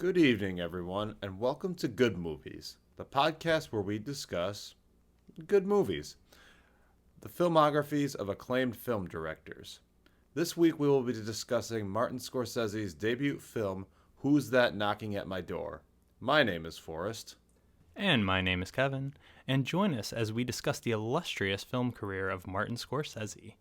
Good evening, everyone, and welcome to Good Movies, the podcast where we discuss good movies, the filmographies of acclaimed film directors. This week we will be discussing Martin Scorsese's debut film, Who's That Knocking at My Door? My name is Forrest. And my name is Kevin, and join us as we discuss the illustrious film career of Martin Scorsese.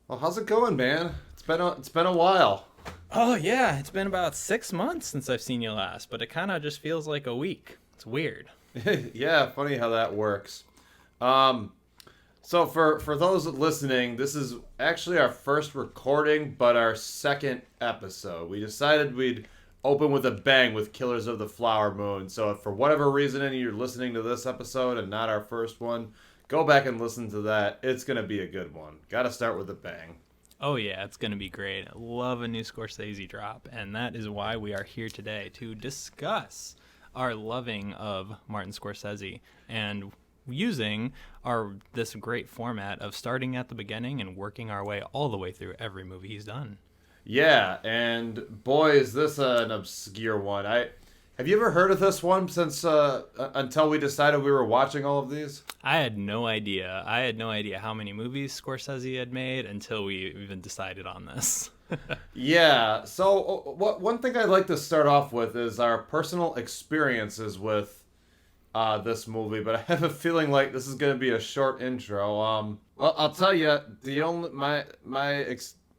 Well, how's it going, man? It's been a while. Oh yeah, it's been about 6 months since I've seen you last, but it kind of just feels like a week. It's weird. Yeah, funny how that works. So for those listening, this is actually our first recording, but our second episode. We decided we'd open with a bang with Killers of the Flower Moon. So if for whatever reason you're listening to this episode and not our first one, go back and listen to that. It's going to be a good one. Got to start with a bang. Oh yeah, it's going to be great. I love a new Scorsese drop, and that is why we are here today to discuss our loving of Martin Scorsese and using this great format of starting at the beginning and working our way all the way through every movie he's done. Yeah, and boy, is this an obscure one. Have you ever heard of this one since until we decided we were watching all of these? I had no idea. I had no idea how many movies Scorsese had made until we even decided on this. Yeah, so one thing I'd like to start off with is our personal experiences with this movie, but I have a feeling like this is going to be a short intro. Well, I'll tell you,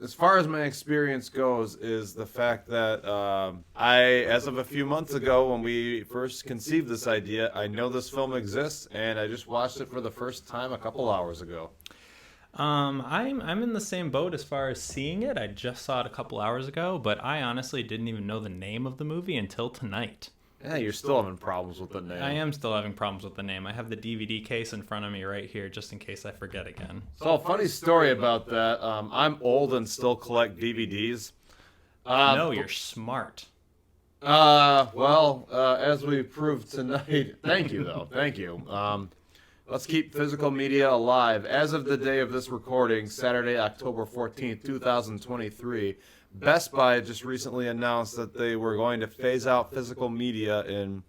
as far as my experience goes, is the fact that as of a few months ago, when we first conceived this idea, I know this film exists, and I just watched it for the first time a couple hours ago. I'm in the same boat as far as seeing it. I just saw it a couple hours ago, but I honestly didn't even know the name of the movie until tonight. Yeah, you're still having problems with the name. I am still having problems with the name. I have the DVD case in front of me right here, just in case I forget again. So, a funny story about that. I'm old and still collect DVDs. No, you're smart. As we proved tonight. Thank you, though. Thank you. Let's keep physical media alive. As of the day of this recording, Saturday, October 14th, 2023, Best Buy just recently announced that they were going to phase out physical media in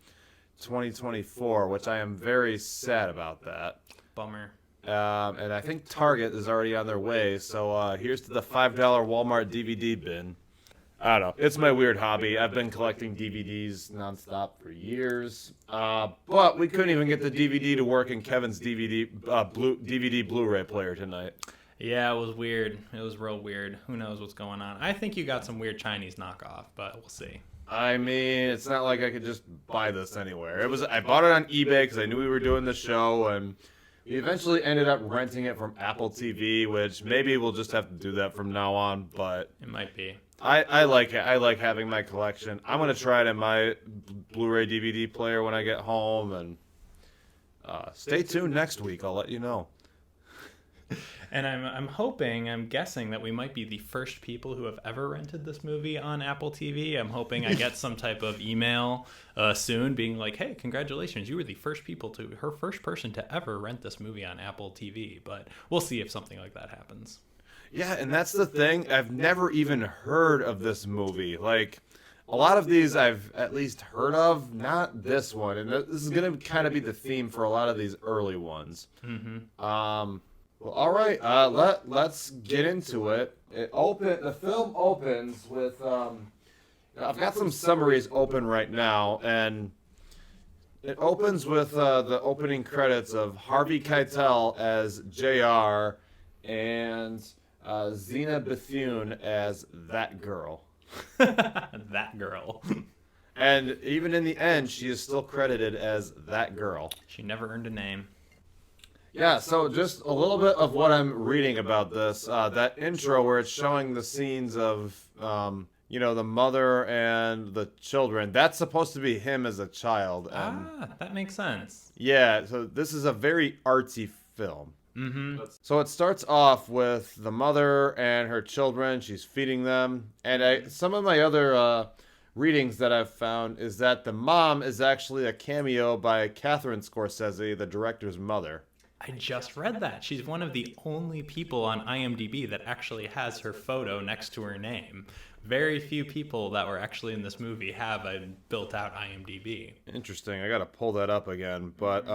2024, which I am very sad about that. Bummer. And I think Target is already on their way, so here's to the $5 Walmart DVD bin. I don't know. It's my weird hobby. I've been collecting DVDs nonstop for years, but we couldn't even get the DVD to work in Kevin's DVD Blu-ray player tonight. Yeah, it was weird. It was real weird. Who knows what's going on? I think you got some weird Chinese knockoff, but we'll see. I mean, it's not like I could just buy this anywhere. I bought it on eBay because I knew we were doing the show, and we eventually ended up renting it from Apple TV, which maybe we'll just have to do that from now on, but It might be. I like it. I like having my collection. I'm going to try it in my Blu-ray DVD player when I get home, and stay tuned next week. I'll let you know. And I'm guessing that we might be the first people who have ever rented this movie on Apple TV. I'm hoping I get some type of email soon being like, hey, congratulations, you were the first person to ever rent this movie on Apple TV. But we'll see if something like that happens. Yeah, and that's the thing. I've never even heard of this movie. Like, a lot of these I've at least heard of, not this one. And this is going to kind of be the theme for a lot of these early ones. Mm-hmm. Well, all right. Let's get into it. The film opens with. I've got some summaries open right now, and it opens with the opening credits of Harvey Keitel as Jr. and Zena Bethune as that girl. That girl. And even in the end, she is still credited as that girl. She never earned a name. Yeah, so just a little bit of what I'm reading about this. That intro where it's showing the scenes of the mother and the children. That's supposed to be him as a child. That makes sense. Yeah, so this is a very artsy film. Mm-hmm. So it starts off with the mother and her children. She's feeding them. And some of my other readings that I've found is that the mom is actually a cameo by Catherine Scorsese, the director's mother. I just read that. She's one of the only people on IMDb that actually has her photo next to her name. Very few people that were actually in this movie have a built-out IMDb. Interesting. I got to pull that up again. But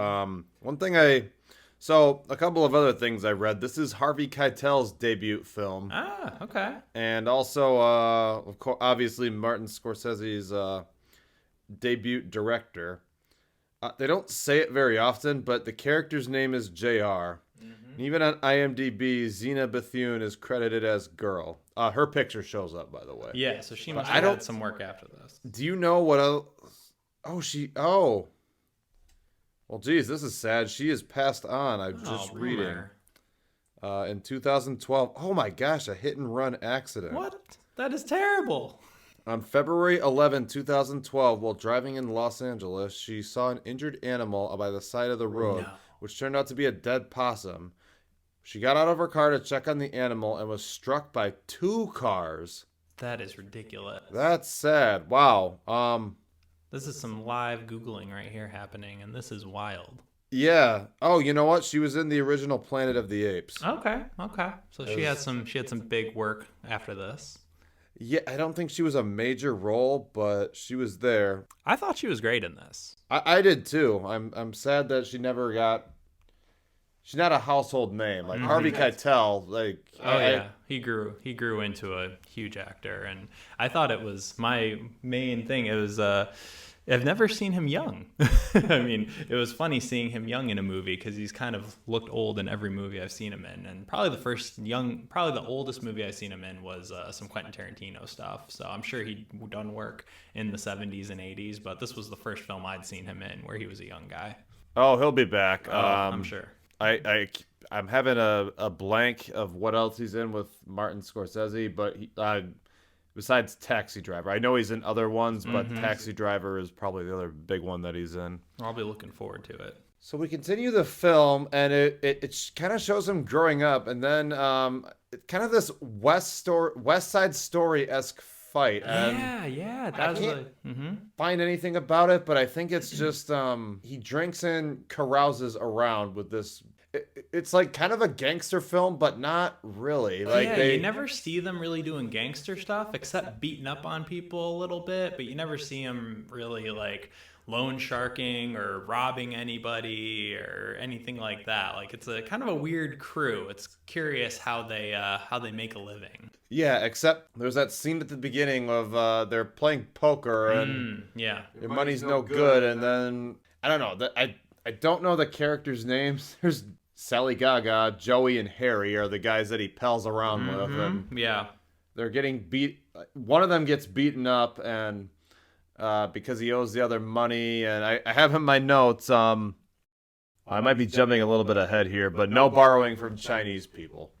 So, a couple of other things I read. This is Harvey Keitel's debut film. Ah, okay. And also, of course, obviously, Martin Scorsese's debut director. They don't say it very often, but the character's name is JR. Mm-hmm. Even on IMDb, Zena Bethune is credited as girl. Her picture shows up, by the way. Yeah, so she must have had some work after this. Do you know what else? Oh. Well, geez, this is sad. She is passed on. I'm just reading. In 2012. Oh my gosh, a hit and run accident. What? That is terrible. On February 11, 2012, while driving in Los Angeles, she saw an injured animal by the side of the road, which turned out to be a dead possum. She got out of her car to check on the animal and was struck by 2 cars. That is ridiculous. That's sad. Wow. This is some live Googling right here happening, and this is wild. Yeah. Oh, you know what? She was in the original Planet of the Apes. Okay. So she had some big work after this. Yeah, I don't think she was a major role, but she was there. I thought she was great in this. I did too. I'm sad that she never got. She's not a household name like Harvey Keitel. Like, he grew into a huge actor, and I thought it was my main thing. It was I've never seen him young. I mean, it was funny seeing him young in a movie because he's kind of looked old in every movie I've seen him in. And probably the oldest movie I've seen him in was some Quentin Tarantino stuff. So I'm sure he'd done work in the 70s and 80s, but this was the first film I'd seen him in where he was a young guy. Oh, he'll be back. I'm sure. I'm having a blank of what else he's in with Martin Scorsese, but besides Taxi Driver. I know he's in other ones, but Taxi Driver is probably the other big one that he's in. I'll be looking forward to it. So we continue the film, and it kind of shows him growing up, and then kind of this West Side Story-esque fight. Yeah. I can't find anything about it, but I think it's just he drinks and carouses around with this. It's like kind of a gangster film, but not really. Like you never see them really doing gangster stuff except beating up on people a little bit, but you never see them really like loan sharking or robbing anybody or anything like that. Like it's a kind of a weird crew. It's curious how they make a living. Yeah, except there's that scene at the beginning of they're playing poker and your money's no good, and then I don't know. I don't know the characters' names. There's Sally Gaga, Joey, and Harry are the guys that he pals around with, and they're getting beat. One of them gets beaten up, and because he owes the other money, and I have in my notes. I might be jumping a little bit ahead here, but no borrowing from Chinese people.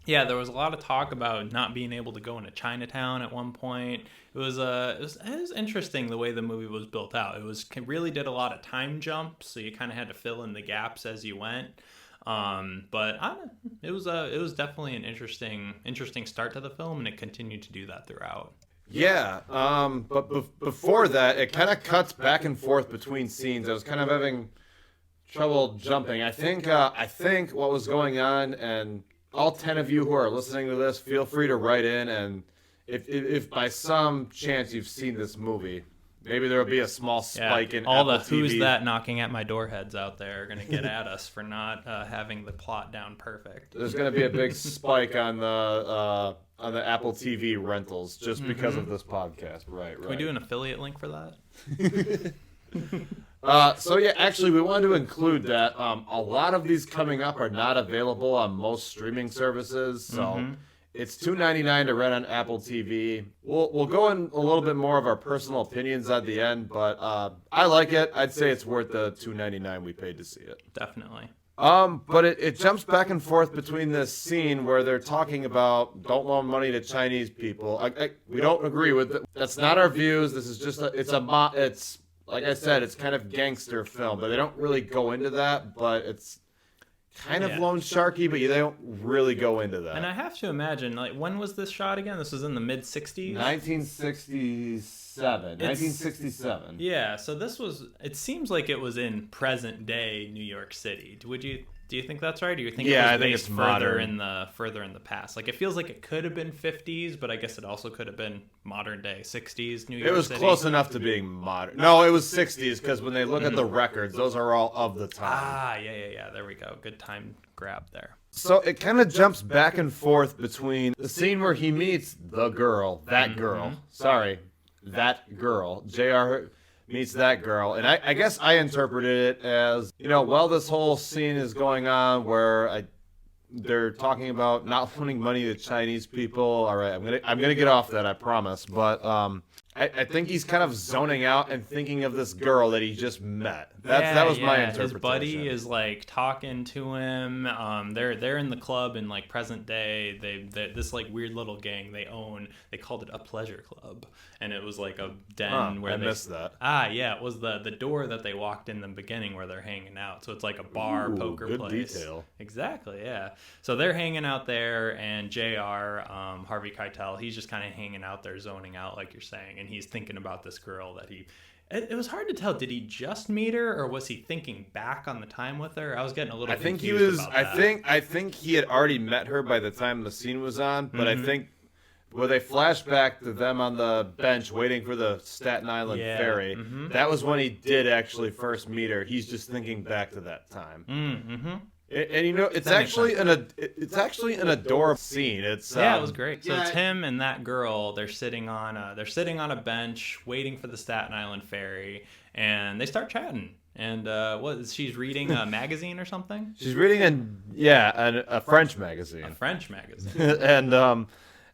Yeah, there was a lot of talk about not being able to go into Chinatown at one point. It was interesting the way the movie was built out. It really did a lot of time jumps, so you kind of had to fill in the gaps as you went. It was definitely an interesting start to the film, and it continued to do that throughout. Yeah, but before that, it kind of cuts back and forth between scenes. I was kind of having trouble jumping. I think what was going on, and all 10 of you who are listening to this, feel free to write in, and if by some chance you've seen this movie, maybe there will be a small spike in all Apple the who's TV. That knocking at my door heads out there are going to get at us for not having the plot down perfect. There's going to be a big spike on the Apple TV rentals just because of this podcast. Right. Can we do an affiliate link for that? Actually, we wanted to include that a lot of these coming up are not available on most streaming services, so it's $2.99 to rent on Apple TV. We'll go in a little bit more of our personal opinions at the end, but I like it. I'd say it's worth the $2.99 we paid to see it. Definitely. But it jumps back and forth between this scene where they're talking about don't loan money to Chinese people. We don't agree with it. That's not our views. This is just it's like I said, it's kind of gangster film, but they don't really go into that. But it's kind of loan sharky, but they don't really go into that. And I have to imagine, like, when was this shot again? This was in the mid 60s. 1967. Yeah, so this was. It seems like it was in present day New York City. Do you think that's right? Or do you think it was I think based it's modern. further in the past? Like, it feels like it could have been 50s, but I guess it also could have been modern day 60s New York City. It was close enough to being modern. No, it was 60s because when they look at the records, those are all of the time. Yeah. There we go. Good time grab there. So it kind of jumps back and forth between the scene where he meets the girl, that girl. JR meets that girl. And I guess I interpreted it as, while this whole scene is going on where they're talking about not loaning money to Chinese people. All right, I'm gonna get off that, I promise. But I think he's kind of zoning out and thinking of this girl that he just met. That was my interpretation. His buddy is like talking to him. They're in the club in like present day. They this like weird little gang they own. They called it a pleasure club, and it was like a den where I missed that. It was the door that they walked in the beginning where they're hanging out. So it's like a bar poker good place. Detail. Exactly, yeah. So they're hanging out there, and JR, Harvey Keitel, he's just kind of hanging out there, zoning out, like you're saying, and he's thinking about this girl that it was hard to tell. Did he just meet her, or was he thinking back on the time with her? I was getting a little confused about that. I think he had already met her by the time the scene was on, but I think where they flash back to them on the bench waiting for the Staten Island ferry, that was when he did actually first meet her. He's just thinking back to that time. And it's actually an adorable scene. It was great. So it's him and that girl. They're sitting on a bench waiting for the Staten Island ferry, and they start chatting. And she's reading a magazine or something? She's reading a French magazine. A French magazine.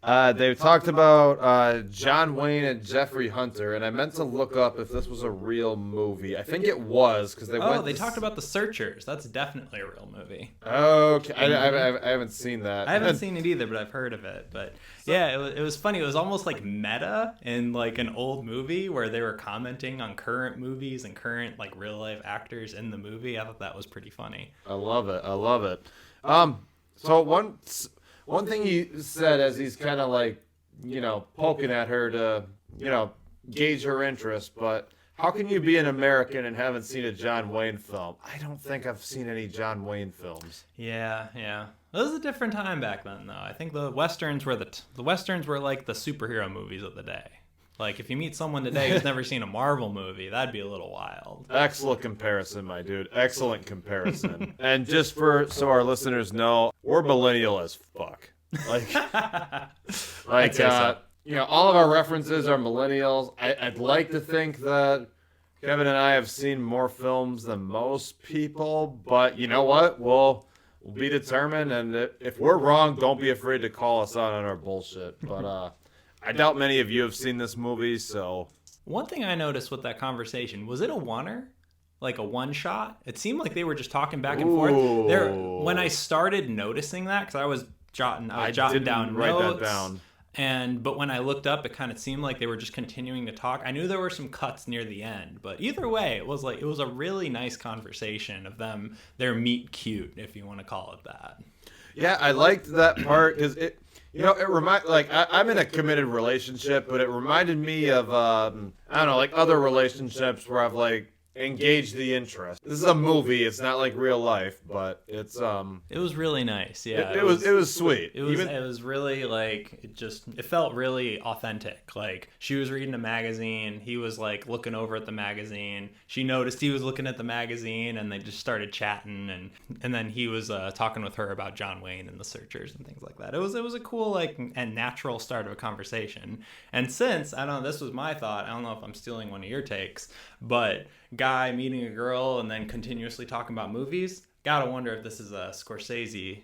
And they talked about John Wayne and Jeffrey Hunter, and I meant to look up if this was a real movie. I think it was because they talked about The Searchers. That's definitely a real movie. Okay, I haven't seen that. I haven't seen it either, but I've heard of it. But it was funny. It was almost like meta in like an old movie where they were commenting on current movies and current like real life actors in the movie. I thought that was pretty funny. I love it. So one thing he said as he's kind of like, poking at her to, gauge her interest, but how can you be an American and haven't seen a John Wayne film? I don't think I've seen any John Wayne films. Yeah. It was a different time back then, though. I think the westerns were the westerns were like the superhero movies of the day. Like, if you meet someone today who's never seen a Marvel movie, that'd be a little wild. Excellent comparison, my dude. Excellent comparison. And just so our listeners know, we're millennial as fuck. I'd say so. All of our references are millennials. I'd like to think that Kevin and I have seen more films than most people, but you know what? We'll be determined, and if we're wrong, don't be afraid to call us out on our bullshit. But I doubt many of you have seen this movie, so... One thing I noticed with that conversation, was it a oneer? Like a one shot? It seemed like they were just talking back and forth. When I started noticing that, because I was jotting down write notes, that down. But when I looked up, it kind of seemed like they were just continuing to talk. I knew there were some cuts near the end, but either way, it was a really nice conversation of them, their meet cute, if you want to call it that. Yeah, I liked that part because it I'm in a committed relationship, but it reminded me of other relationships where I've engaged the interest. This is a movie; it's not like real life, but it's It was really nice. Yeah, it was sweet. It was really it felt really authentic. Like, she was reading a magazine, he was looking over at the magazine. She noticed he was looking at the magazine, and they just started chatting, and then he was talking with her about John Wayne and The Searchers and things like that. It was a cool and natural start of a conversation. And since this was my thought. I don't know if I'm stealing one of your takes, but guy meeting a girl and then continuously talking about movies. Gotta wonder if this is a Scorsese,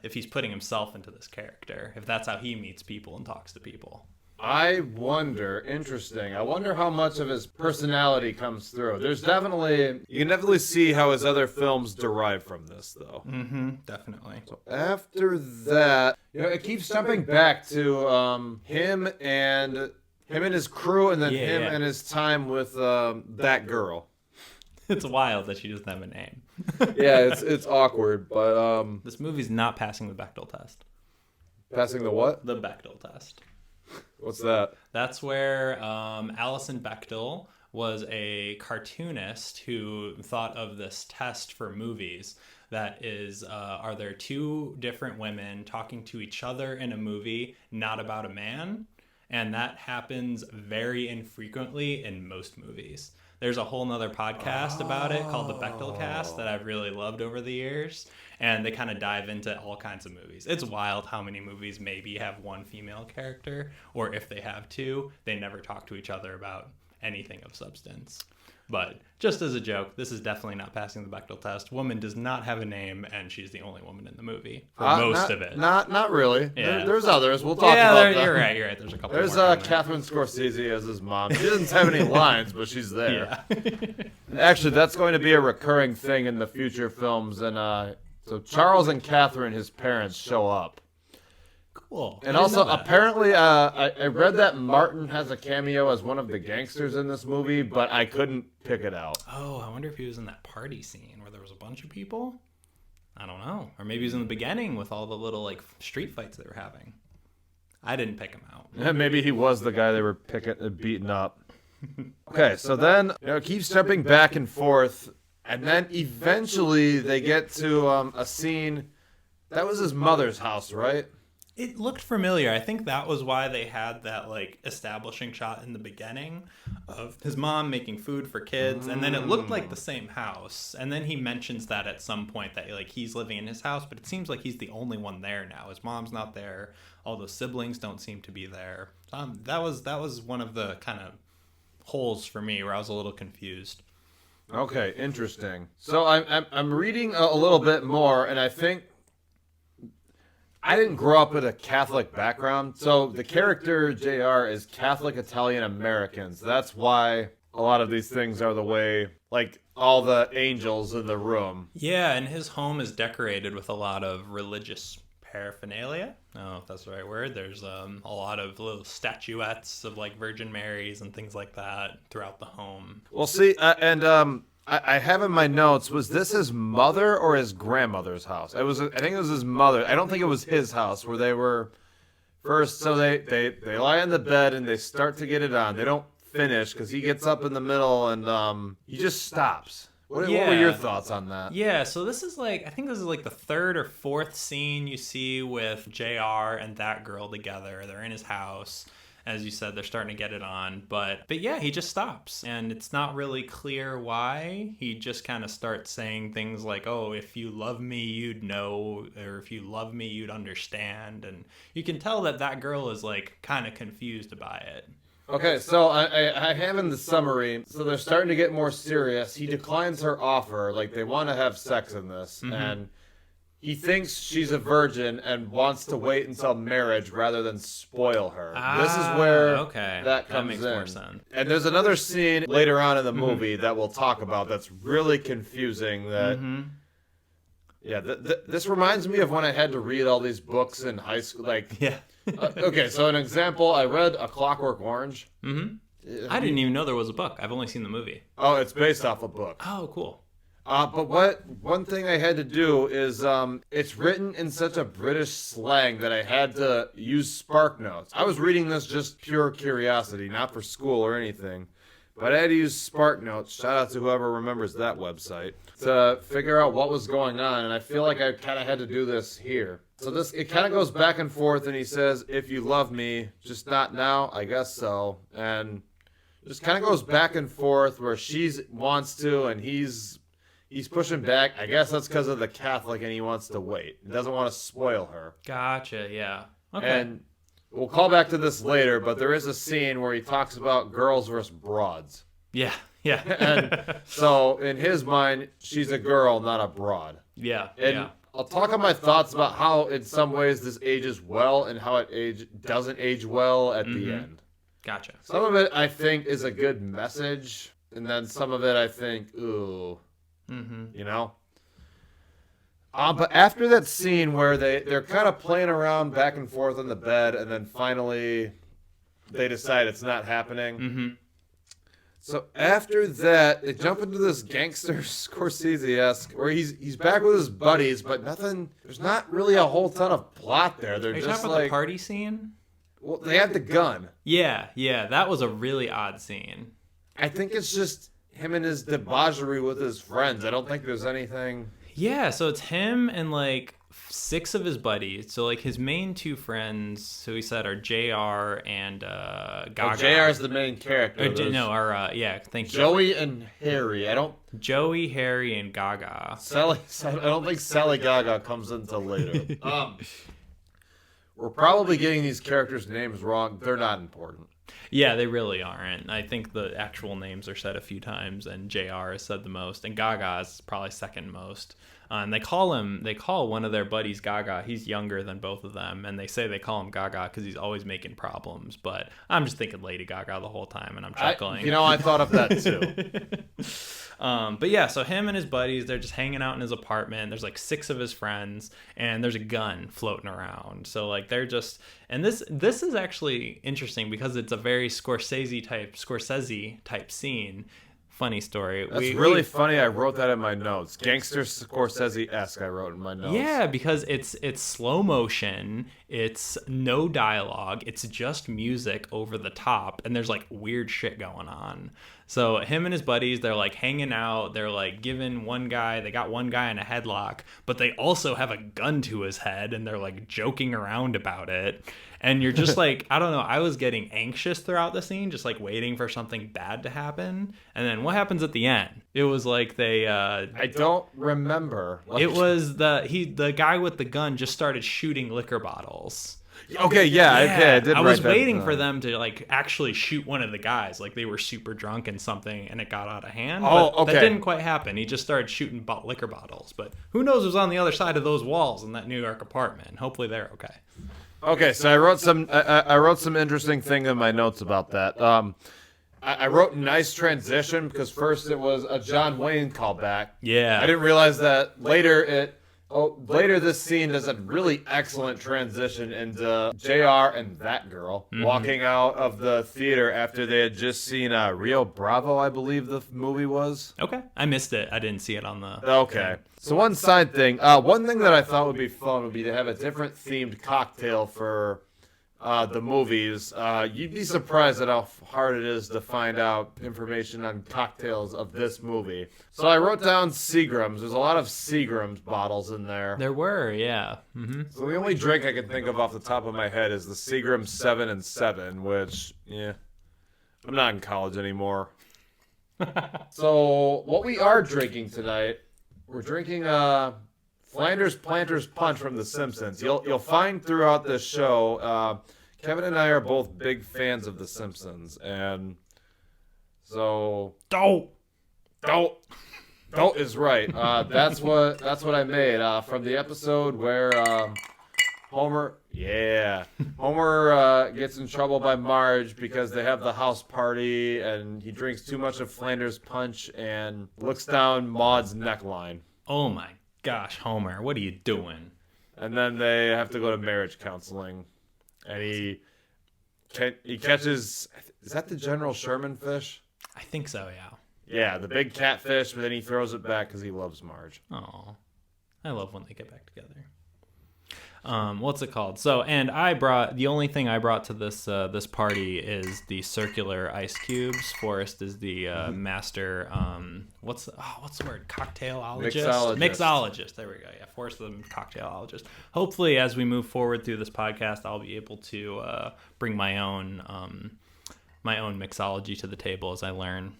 if he's putting himself into this character, if that's how he meets people and talks to people. I wonder, interesting. I wonder how much of his personality comes through. You can definitely see how his other films derive from this, though. Mm-hmm, definitely. So after that, it keeps jumping back to him and his crew, and then and his time with that girl. It's wild that she doesn't have a name. Yeah, it's awkward, but this movie's not passing the Bechdel test. Passing the what? The Bechdel test. What's that? That's where Alison Bechdel was a cartoonist who thought of this test for movies. That is, are there two different women talking to each other in a movie, not about a man? And that happens very infrequently in most movies. There's a whole nother podcast about it called the Bechdel Cast that I've really loved over the years. And they kind of dive into all kinds of movies. It's wild how many movies maybe have one female character, or if they have two, they never talk to each other about anything of substance. But just as a joke, this is definitely not passing the Bechdel test. Woman does not have a name, and she's the only woman in the movie for most of it. Not really. Yeah. There's others. We'll talk about that. You're right. There's a couple. There's Catherine Scorsese as his mom. She doesn't have any lines, but she's there. Yeah. Actually, that's going to be a recurring thing in the future films, and so Charles and Catherine, his parents, show up. Cool. And also, apparently, I read that Martin has a cameo as one of the gangsters in this movie, but I couldn't pick it out. Oh, I wonder if he was in that party scene where there was a bunch of people. I don't know. Or maybe he was in the beginning with all the little street fights they were having. I didn't pick him out. Yeah, maybe he was the guy they were beating up. Okay, so then it keeps jumping back and forth, and then eventually they get to a scene. That was his mother's house, right? It looked familiar. I think that was why they had that establishing shot in the beginning of his mom making food for kids, and then it looked like the same house. And then he mentions that at some point that he's living in his house, but it seems like he's the only one there now. His mom's not there. All those siblings don't seem to be there. That was one of the kind of holes for me where I was a little confused. Okay, interesting. So I'm reading a little bit more, and I think I didn't grow up with a Catholic background, so the character JR is Catholic Italian American. So that's why a lot of these things are the way, all the angels in the room. Yeah, and his home is decorated with a lot of religious paraphernalia. I don't know if that's the right word. There's a lot of little statuettes of Virgin Marys and things like that throughout the home. Well, see, I have in my notes, was this his mother or his grandmother's house? I think it was his mother. I don't think it was his house where they were first. So they lie on the bed and they start to get it on. They don't finish because he gets up in the middle and he just stops. What were your thoughts on that? Yeah, so this is I think this is the third or fourth scene you see with JR and that girl together. They're in his house. As you said, they're starting to get it on. But yeah, he just stops. And it's not really clear why. He just kind of starts saying things like, oh, if you love me, you'd know. Or if you love me, you'd understand. And you can tell that girl is kind of confused by it. Okay, so I have in the summary, so they're starting to get more serious. He declines her offer. They want to have sex in this. Mm-hmm. And he thinks she's a virgin and wants to wait until marriage rather than spoil her. This is where that comes makes in. More sense. And there's another scene later on in the movie that we'll talk about that's really confusing. This reminds me of when I had to read all these books in high school. Okay, so an example, I read A Clockwork Orange. Mm-hmm. I didn't even know there was a book. I've only seen the movie. Oh, it's based off a book. Oh, cool. But one thing I had to do is it's written in such a British slang that I had to use Spark Notes. I was reading this just pure curiosity, not for school or anything. But I had to use Spark Notes, shout out to whoever remembers that website, to figure out what was going on. And I feel like I kind of had to do this here. So it kind of goes back and forth, and he says, if you love me, just not now, I guess so. And just kind of goes back and forth where she wants to, and he's pushing back. I guess that's because of the Catholic, and he wants to wait. He doesn't want to spoil her. Gotcha, yeah. Okay. And we'll call back to this later, but there is a scene where he talks about girls versus broads. Yeah. And so in his mind, she's a girl, not a broad. Yeah. And I'll talk on my thoughts about how, in some ways, this ages well and how it doesn't age well at the end. Gotcha. Some of it, I think, is a good message, and then some of it, I think, ooh, you know? But after that scene where they're kind of playing around back and forth on the bed, and then finally they decide it's not happening. So after that, they jump into this gangster Scorsese-esque, where he's back with his buddies, but there's not really a whole ton of plot there. They're Are you just talking about the party scene? Well, they had the gun. Yeah, that was a really odd scene. I think it's just him and his debauchery with his friends. I don't think there's anything. Yeah, so it's him and like 6 of his buddies. So like his main 2 friends, who he said are JR and Gaga. Well, JR is the main character. Thank you. Joey and Harry. Joey, Harry, and Gaga. I don't think Sally Gaga comes until later. We're probably getting these characters' names wrong. They're not important. Yeah, they really aren't. I think the actual names are said a few times, and JR is said the most, and Gaga is probably second most. And they call one of their buddies Gaga. He's younger than both of them, and they say they call him Gaga because he's always making problems. But I'm just thinking Lady Gaga the whole time, and I'm chuckling. I thought of that too. But yeah, so him and his buddies, they're just hanging out in his apartment. There's like 6 of his friends, and there's a gun floating around. So like they're just, and this is actually interesting because it's a very Scorsese type scene. Funny story. That's really funny. I wrote that in my notes. Gangster Scorsese-esque, I wrote in my notes. Yeah, because it's slow motion. It's no dialogue. It's just music over the top, and there's like weird shit going on. So him and his buddies, they're like hanging out. They're like they got one guy in a headlock, but they also have a gun to his head, and they're like joking around about it. And you're just like, I don't know, I was getting anxious throughout the scene, just like waiting for something bad to happen. And then what happens at the end? It was like they I don't remember. It was the guy with the gun just started shooting liquor bottles. Okay, yeah. I did. I was waiting for them to like actually shoot one of the guys, like they were super drunk and something, and it got out of hand. But that didn't quite happen. He just started shooting liquor bottles. But who knows what's on the other side of those walls in that New York apartment? Hopefully they're okay. Okay, so I wrote some interesting thing in my notes about that. I wrote nice transition because first it was a John Wayne callback. Yeah, I didn't realize that later. Later this scene does a really excellent transition into JR and that girl walking out of the theater after they had just seen Rio Bravo, I believe the movie was. Okay, I missed it. I didn't see it on the... Okay. So one side thing. One thing that I thought would be fun would be to have a different themed cocktail for the movies. You'd be surprised at how hard it is to find out information on cocktails of this movie. So I wrote down Seagram's. There's a lot of Seagram's bottles in there. There were, yeah. So the only drink I can think of off the top of my head is the Seagram's 7 and 7, which, I'm not in college anymore. So what we are drinking tonight, we're drinking Flanders Planters Punch from The Simpsons. You'll find throughout this show, Kevin and I are both big fans of The Simpsons, and so Dope is right. That's what I made from the episode where Homer gets in trouble by Marge because they have the house party, and he drinks too much of Flanders Punch and looks down Maude's neckline. Oh my gosh, Homer, what are you doing? And then they have to go to marriage counseling, and he catches, is that the General Sherman fish? I think so, yeah. Yeah, the big catfish, but then he throws it back because he loves Marge. Oh, I love when they get back together. What's it called? So, and the only thing I brought to this party is the circular ice cubes. Forrest is the master. What's the word? Cocktailologist. Mixologist. There we go. Yeah, Forrest is the cocktailologist. Hopefully, as we move forward through this podcast, I'll be able to bring my own mixology to the table as I learn.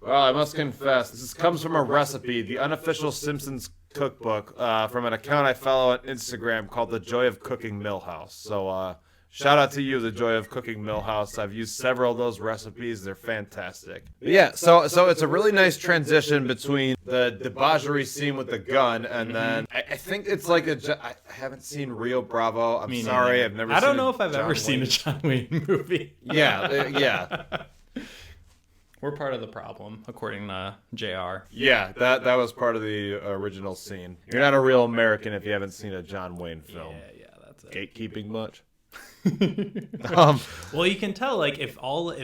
Well, I must confess, this comes from a recipe, the unofficial Simpsons cookbook, from an account I follow on Instagram called The Joy of Cooking Millhouse. So Shout out to you, The Joy of Cooking Millhouse. I've used several of those recipes. They're fantastic. But yeah, so it's a really nice transition between the debauchery scene with the gun and then I think it's like I haven't seen Rio Bravo. I'm sorry, I've never. I don't know if I've ever seen a John Wayne movie. Yeah. We're part of the problem, according to JR. Yeah, that was part of the original scene. You're not a real American if you haven't seen a John Wayne film. Yeah, that's it. Gatekeeping much? Well, you can tell, like, if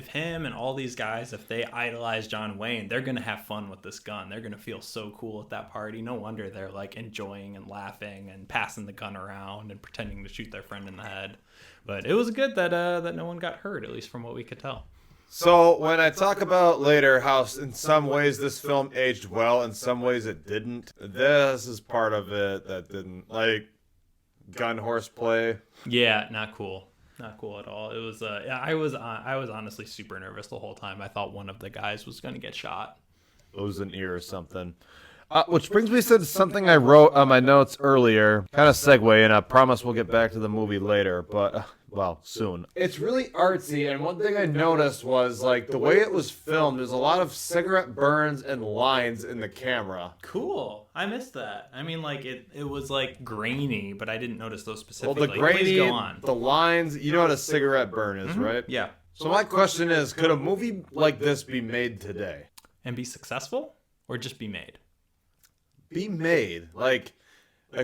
him and all these guys, if they idolize John Wayne, they're gonna have fun with this gun. They're gonna feel so cool at that party. No wonder they're like enjoying and laughing and passing the gun around and pretending to shoot their friend in the head. But it was good that no one got hurt, at least from what we could tell. So when I talk about later how in some ways this film aged well, in some ways it didn't, this is part of it that didn't. Like gun horseplay. Yeah, not cool. Not cool at all. It was I was honestly super nervous the whole time. I thought one of the guys was going to get shot. Lose an ear or something. Which brings me to something I wrote on my notes earlier. Kind of segue, and I promise we'll get back to the movie later, but, well, soon. It's really artsy, and one thing I noticed was, like, the way it was filmed, there's a lot of cigarette burns and lines in the camera. Cool. I missed that. I mean, like, it was, like, grainy, but I didn't notice those specifically. Well, the grainy, please go on. The lines, you know what a cigarette burn is, right? Yeah. So my question is, could a movie like this be made today? And be successful? Or just be made? Be made. Like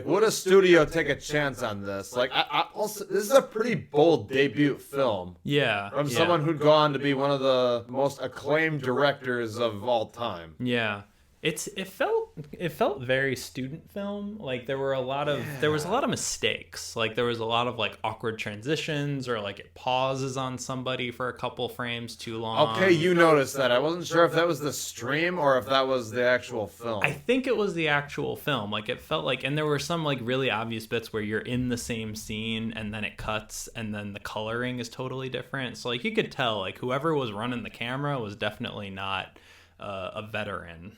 would a studio take a chance on this? Like, I also, this is a pretty bold debut film. Yeah. From someone who'd go on to be one of the most acclaimed directors of all time. Yeah. It felt very student film. Like there was a lot of mistakes. Like there was a lot of like awkward transitions, or like it pauses on somebody for a couple frames too long. Okay, you noticed that. I wasn't sure if that was the stream or if that was the actual film. I think it was the actual film. Like it felt like, and there were some like really obvious bits where you're in the same scene and then it cuts and then the coloring is totally different. So like you could tell like whoever was running the camera was definitely not a veteran.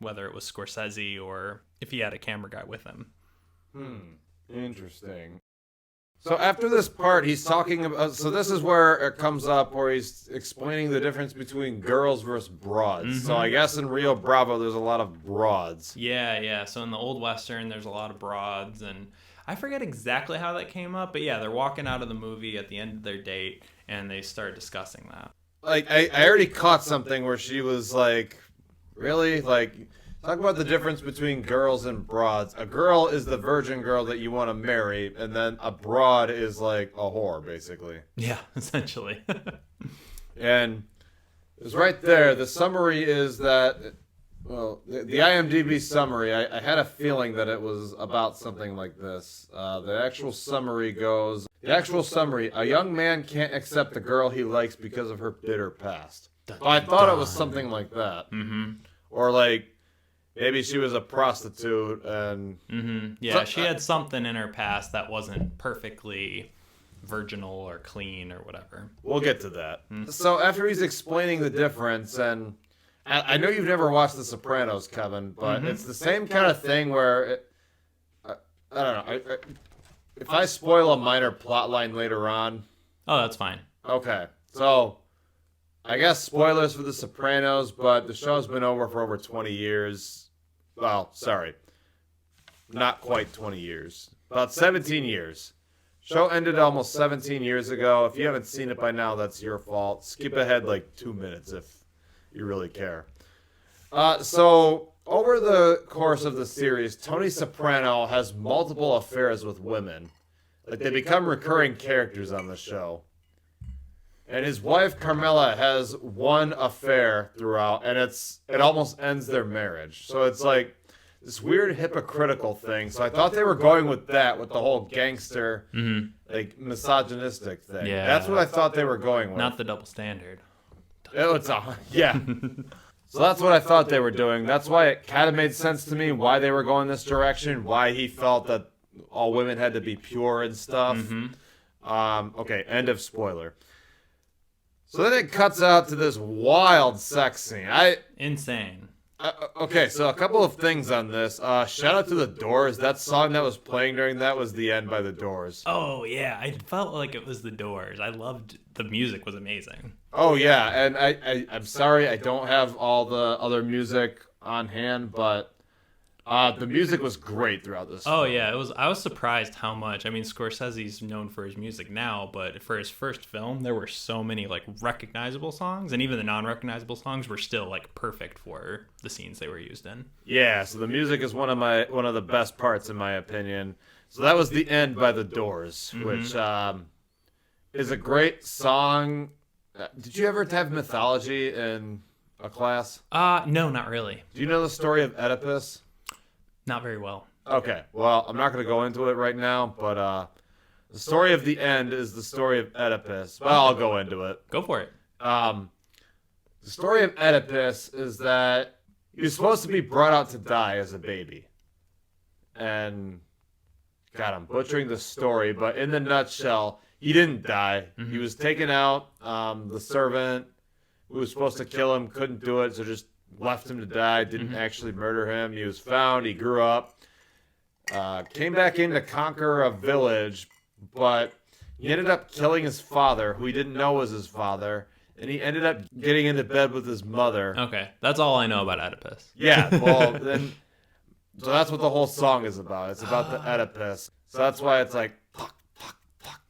Whether it was Scorsese or if he had a camera guy with him. Interesting. So after this part, he's talking about... So this is where it comes up, where he's explaining the difference between girls versus broads. Mm-hmm. So I guess in Rio Bravo, there's a lot of broads. Yeah. So in the Old Western, there's a lot of broads. And I forget exactly how that came up. But yeah, they're walking out of the movie at the end of their date, and they start discussing that. Like, I already caught something where she was like... Really? Like, talk about the difference between girls and broads. A girl is the virgin girl that you want to marry, and then a broad is like a whore, basically. Yeah, essentially. And it's right there. The summary is that, well, the IMDb summary, I had a feeling that it was about something like this. The actual summary goes, a young man can't accept the girl he likes because of her bitter past. I thought it was something like that. Mm-hmm. Or like maybe she was a prostitute and yeah, she had something in her past that wasn't perfectly virginal or clean or whatever. We'll get to that. So after he's explaining the difference, and I know you've never watched The Sopranos, Kevin, but it's the same kind of thing where I don't know. If I spoil a minor plot line later on, that's fine. Okay, so. I guess spoilers for The Sopranos, but the show's been over for over 20 years. Well, sorry. Not quite 20 years. About 17 years. Show ended almost 17 years ago. If you haven't seen it by now, that's your fault. Skip ahead like 2 minutes if you really care. So, over the course of the series, Tony Soprano has multiple affairs with women. Like, they become recurring characters on the show. And his wife, Carmela, has one affair throughout, and it almost ends their marriage. So it's like this weird hypocritical thing. So I thought they were going with that, with the whole gangster, like, misogynistic thing. Yeah. That's what I thought they were going with. Not the double standard. Yeah. So that's what I thought they were doing. That's why it kind of made sense to me why they were going this direction, why he felt that all women had to be pure and stuff. Okay, end of spoiler. So then it cuts out to this wild sex scene. Insane. Okay, so a couple of things on this. Shout out to the Doors. That song that was playing during that was "The End" by the Doors. Oh yeah, I felt like it was the Doors. I loved the music was amazing. Oh yeah, and I'm sorry I don't have all the other music on hand, but the music was great throughout this. Oh film. yeah, it was. I was surprised how much. I mean, Scorsese's known for his music now, but for his first film, there were so many like recognizable songs, and even the non-recognizable songs were still like perfect for the scenes they were used in. Yeah, so the music is one of the best parts in my opinion. So that was "The End" by the Doors, which is a great song. Did you ever have mythology in a class? No, not really. Do you know the story of Oedipus? Not very well. Okay, well, I'm not going to go into it right now, but the story of "The End" is the story of Oedipus. Well, I'll go into it. Go for it. The story of Oedipus is that he was supposed to be brought out to die as a baby. And, God, I'm butchering the story, but in the nutshell, he didn't die. He was taken out. The servant who was supposed to kill him couldn't do it, so just left him to die, didn't actually murder him. He was found, he grew up, came back in to conquer a village, but he ended up killing his father, who he didn't know was his father, and he ended up getting into bed with his mother. Okay, that's all I know about Oedipus. Yeah, well, then, so that's what the whole song is about. It's about the Oedipus. So that's why it's like, fuck, fuck, fuck.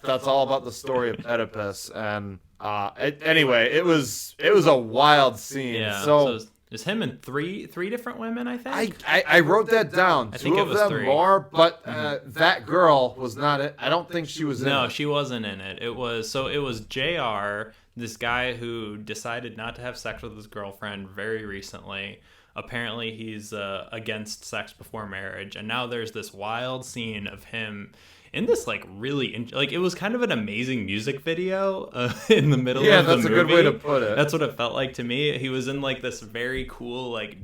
That's all about the story of Oedipus, and anyway, it was a wild scene. Yeah. So it's him and three different women, I think. I wrote that down. I think Two it of was them three. more, but that girl was not it. I don't think she was in No, it. she wasn't in it. It was JR, this guy who decided not to have sex with his girlfriend very recently. Apparently, he's against sex before marriage, and now there's this wild scene of him in this like really like it was kind of an amazing music video in the middle of the movie. Yeah, that's a good way to put it. That's what it felt like to me. He was in like this very cool like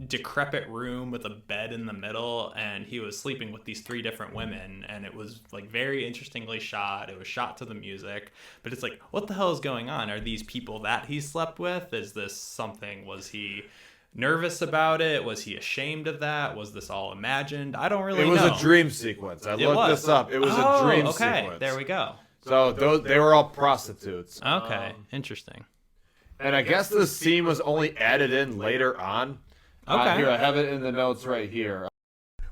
decrepit room with a bed in the middle, and he was sleeping with these three different women, and it was like very interestingly shot. It was shot to the music, but it's like, what the hell is going on? Are these people that he slept with? Is this something? Was he nervous about it? Was he ashamed of that? Was this all imagined? I don't really know. It was a dream sequence. I looked this up. It was a dream sequence. There we go. So they were all prostitutes. Okay, interesting. And I guess this scene was only added in later on. Okay. Here, I have it in the notes right here.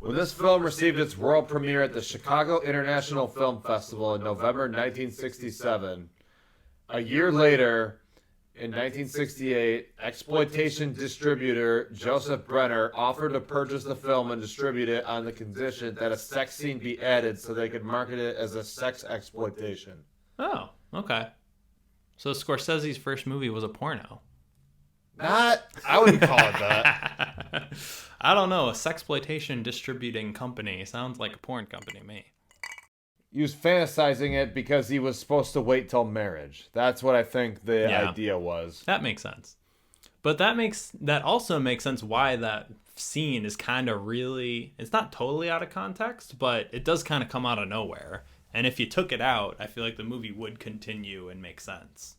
When this film received its world premiere at the Chicago International Film Festival in November 1967, a year later, in 1968, exploitation distributor Joseph Brenner offered to purchase the film and distribute it on the condition that a sex scene be added so they could market it as a sex exploitation. Oh, okay. So Scorsese's first movie was a porno. I wouldn't call it that. I don't know. A sexploitation distributing company sounds like a porn company to me. He was fantasizing it because he was supposed to wait till marriage. That's what I think the idea was. That makes sense. But that also makes sense why that scene is kind of really, it's not totally out of context, but it does kind of come out of nowhere. And if you took it out, I feel like the movie would continue and make sense.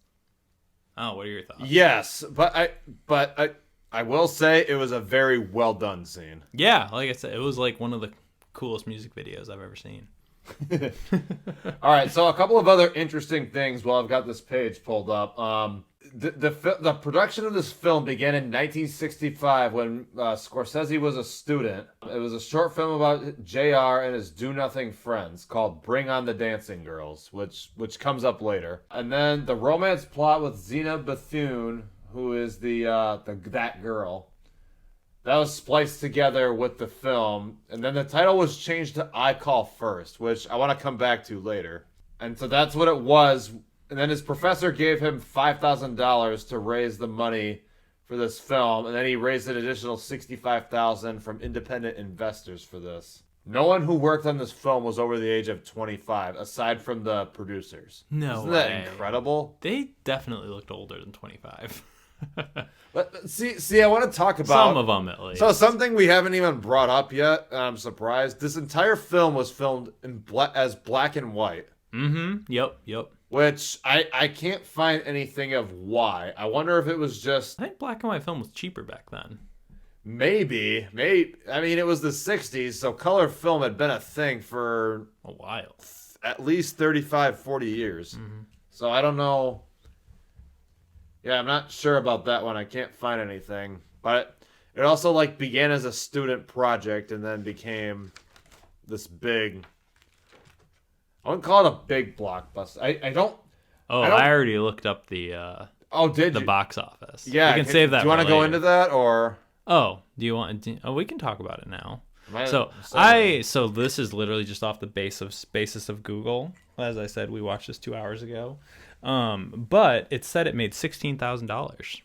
Oh, what are your thoughts? Yes, but I will say it was a very well done scene. Yeah, like I said, it was like one of the coolest music videos I've ever seen. All right, so a couple of other interesting things while I've got this page pulled up. The production of this film began in 1965 when Scorsese was a student. It was a short film about JR and his do-nothing friends called Bring on the Dancing Girls, which comes up later. And then the romance plot with Zena Bethune, who is that girl, that was spliced together with the film, and then the title was changed to I Call First, which I want to come back to later. And so that's what it was. And then his professor gave him $5,000 to raise the money for this film, and then he raised an additional $65,000 from independent investors for this. No one who worked on this film was over the age of 25, aside from the producers. No Isn't way. that incredible? They definitely looked older than 25. But see, I want to talk about Some of them, at least. So something we haven't even brought up yet, and I'm surprised. This entire film was filmed as black and white. Mm-hmm. Yep. which I can't find anything of why. I wonder if it was just I think black and white film was cheaper back then. maybe. I mean, it was the 60s, so color film had been a thing for A while. at least 35, 40 years. Mm-hmm. So I don't know. Yeah, I'm not sure about that one. I can't find anything. But it also like began as a student project and then became this big. I wouldn't call it a big blockbuster. I don't. Oh, I don't- I already looked up the Did you? box office. Yeah, we can save that. Do you want to for go later. into that or? Oh, do you want? We can talk about it now. Am So this is literally just off the basis of Google. As I said, we watched this 2 hours ago. But it said it made $16,000.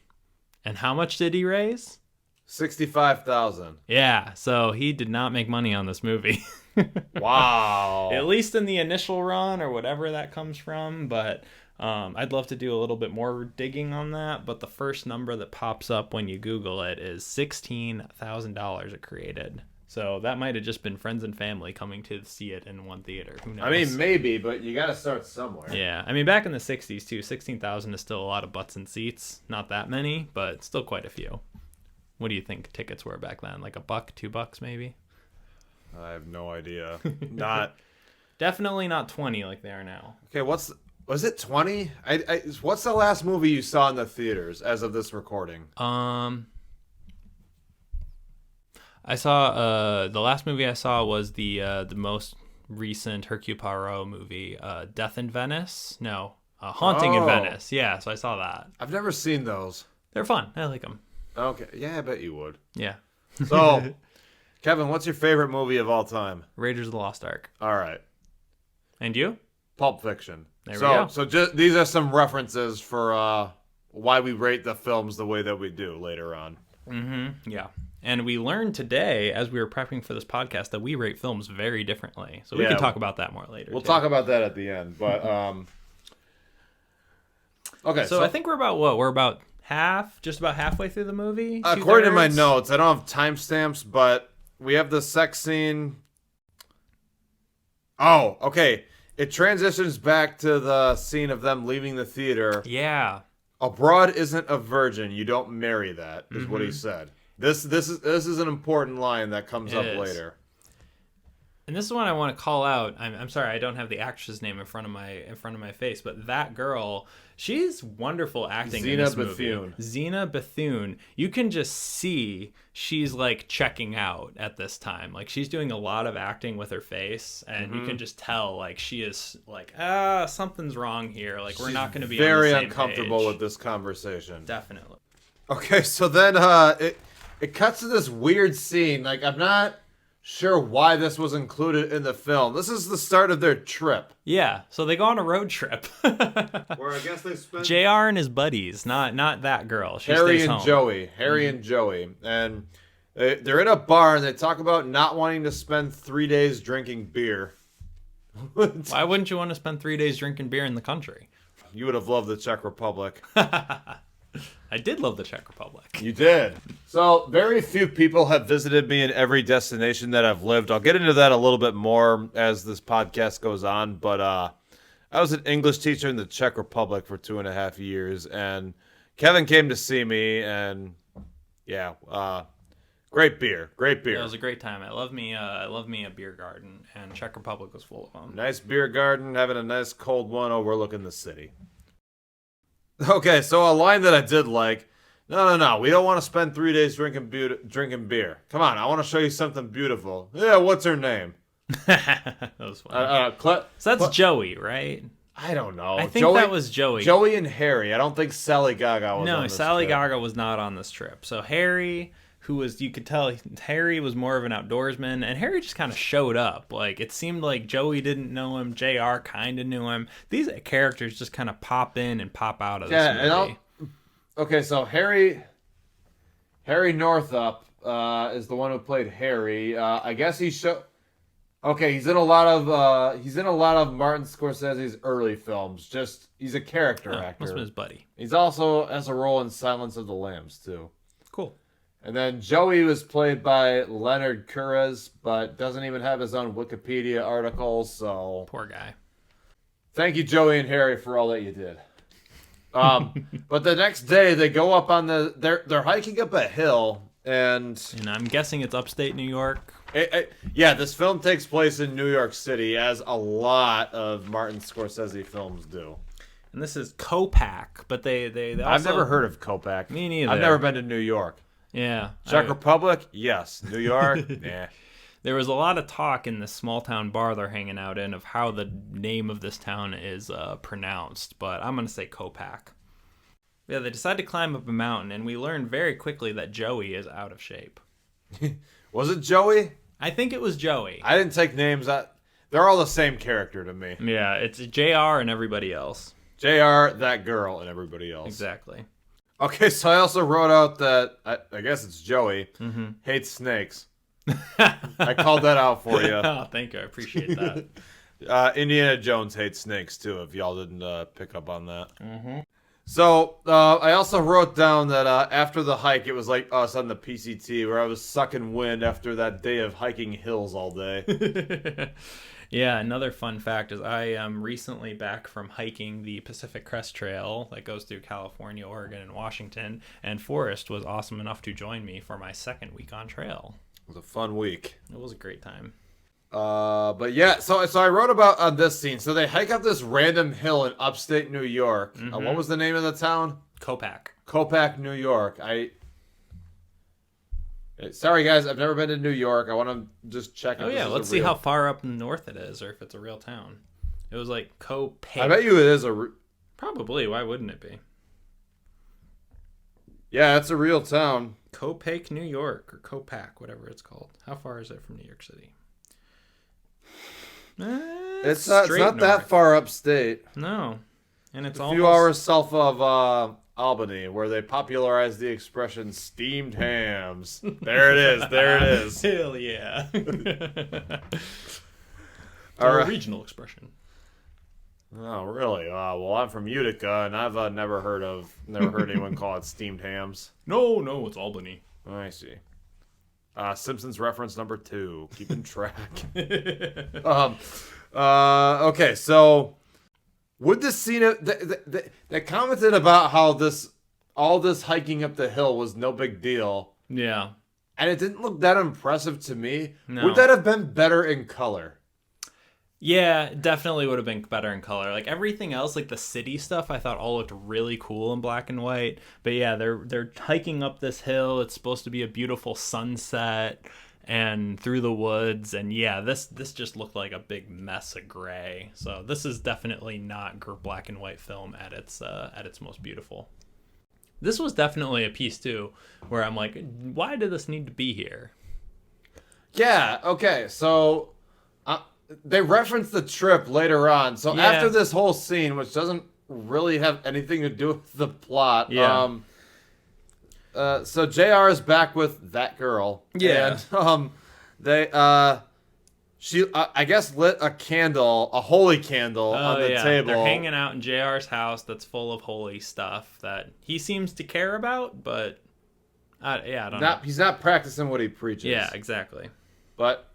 And how much did he raise? 65,000. Yeah, so he did not make money on this movie. Wow. At least in the initial run or whatever that comes from. But I'd love to do a little bit more digging on that. But the first number that pops up when you Google it is $16,000 it created. So that might have just been friends and family coming to see it in one theater. Who knows? I mean, maybe, but you got to start somewhere. Yeah, I mean, back in the 60s, too, 16,000 is still a lot of butts and seats. Not that many, but still quite a few. What do you think tickets were back then? Like $1, $2 maybe? I have no idea. Not. Definitely not 20 like they are now. Okay, was it 20? What's the last movie you saw in the theaters as of this recording? I saw the last movie I saw was the most recent Hercule Poirot movie, Death in Venice. No, Haunting in Venice. Yeah, so I saw that. I've never seen those. They're fun. I like them. Okay, yeah, I bet you would. Yeah. So, Kevin, what's your favorite movie of all time? Raiders of the Lost Ark. All right, And you? Pulp Fiction. There we go. So just these are some references for why we rate the films the way that we do later on. Mm-hmm. Yeah. And we learned today, as we were prepping for this podcast, that we rate films very differently. So we can talk about that more later. We'll talk about that at the end. But okay. So I think we're about what? We're about just about halfway through the movie. According to my 2/3? notes, I don't have timestamps, but we have the sex scene. Oh, okay. It transitions back to the scene of them leaving the theater. Yeah. A broad isn't a virgin. You don't marry that, is what he said. This is an important line that comes up later. And this is one I want to call out. I'm sorry, I don't have the actress name in front of my face, but that girl, she's wonderful acting in this movie. Zena Bethune. You can just see she's like checking out at this time. Like she's doing a lot of acting with her face, and you can just tell like she is like something's wrong here. Like we're not going to be very on the same uncomfortable page. with this conversation. Definitely. Okay, so then it cuts to this weird scene. Like I'm not sure why this was included in the film. This is the start of their trip. Yeah, so they go on a road trip. Where I guess they spend JR and his buddies, not that girl. She Harry stays and home. Joey. Harry and Joey. And they're in a bar and they talk about not wanting to spend 3 days drinking beer. Why wouldn't you want to spend 3 days drinking beer in the country? You would have loved the Czech Republic. I did love the Czech Republic. You did. So, very few people have visited me in every destination that I've lived. I'll get into that a little bit more as this podcast goes on. But I was an English teacher in the Czech Republic for 2.5 years. And Kevin came to see me. And, yeah, great beer. Great beer. It was a great time. I love me a beer garden. And Czech Republic was full of them. Nice beer garden, having a nice cold one overlooking the city. Okay, so a line that I did like, no, we don't want to spend 3 days drinking beer. Come on, I want to show you something beautiful. Yeah, what's her name? That was funny. So that's Joey, right? I don't know. I think that was Joey. Joey and Harry. I don't think Sally Gaga was on this Sally trip. Gaga was not on this trip. So Harry, you could tell Harry was more of an outdoorsman, and Harry just kind of showed up. Like, it seemed like Joey didn't know him, JR kind of knew him. These characters just kind of pop in and pop out of this movie. Okay, so Harry Northup is the one who played Harry. I guess he's in a lot of Martin Scorsese's early films. Just he's a character actor. Must have been his buddy. He's also has a role in Silence of the Lambs too. Cool. And then Joey was played by Leonard Kurez, but doesn't even have his own Wikipedia article, so Poor guy. Thank you, Joey and Harry, for all that you did. But the next day, they go up on they're hiking up a hill, and I'm guessing it's upstate New York. Yeah, this film takes place in New York City, as a lot of Martin Scorsese films do. And this is Copac, but they also... I've never heard of Copac. Me neither. I've never been to New York. Yeah. Czech Republic? Yes. New York? Nah. There was a lot of talk in this small town bar they're hanging out in of how the name of this town is pronounced, but I'm going to say Copac. Yeah, they decide to climb up a mountain, and we learn very quickly that Joey is out of shape. Was it Joey? I think it was Joey. I didn't take names. They're all the same character to me. Yeah, it's JR and everybody else. JR, that girl, and everybody else. Exactly. Okay, so I also wrote out that, I guess it's Joey, hates snakes. I called that out for you. Oh, thank you. I appreciate that. Indiana Jones hates snakes, too, if y'all didn't pick up on that. Mm-hmm. So, I also wrote down that after the hike, it was like us on the PCT, where I was sucking wind after that day of hiking hills all day. Yeah, another fun fact is I am recently back from hiking the Pacific Crest Trail that goes through California, Oregon, and Washington, and Forrest was awesome enough to join me for my second week on trail. It was a fun week. It was a great time. But yeah, so I wrote about on this scene. So they hike up this random hill in upstate New York. What was the name of the town? Copac, New York. Sorry guys, I've never been to New York. I want to just check. Oh yeah, let's see how far up north it is, or if it's a real town. It was like Copac. I bet you it is Probably. Why wouldn't it be? Yeah, it's a real town. Copac, New York, or Copac, whatever it's called. How far is it from New York City? It's not that far upstate. No, and it's a few hours south of Albany, where they popularized the expression "steamed hams." There it is. There it is. Hell yeah! A regional expression. Oh, really? Well, I'm from Utica, and I've never heard anyone call it steamed hams. No, it's Albany. Oh, I see. Simpsons reference number 2. Keeping track. Okay, so would this scene? They commented about how all this hiking up the hill was no big deal. Yeah, and it didn't look that impressive to me. No. Would that have been better in color? Yeah, definitely would have been better in color. Like everything else, like the city stuff, I thought all looked really cool in black and white. But yeah, they're hiking up this hill. It's supposed to be a beautiful sunset and through the woods. And yeah, this just looked like a big mess of gray. So this is definitely not black and white film at its most beautiful. This was definitely a piece too, where I'm like, why did this need to be here? Yeah. Okay. So. They reference the trip later on. So after this whole scene, which doesn't really have anything to do with the plot, so JR is back with that girl. Yeah. And she I guess lit a candle, a holy candle on the table. They're hanging out in JR's house that's full of holy stuff that he seems to care about, but I don't know. He's not practicing what he preaches. Yeah, exactly. But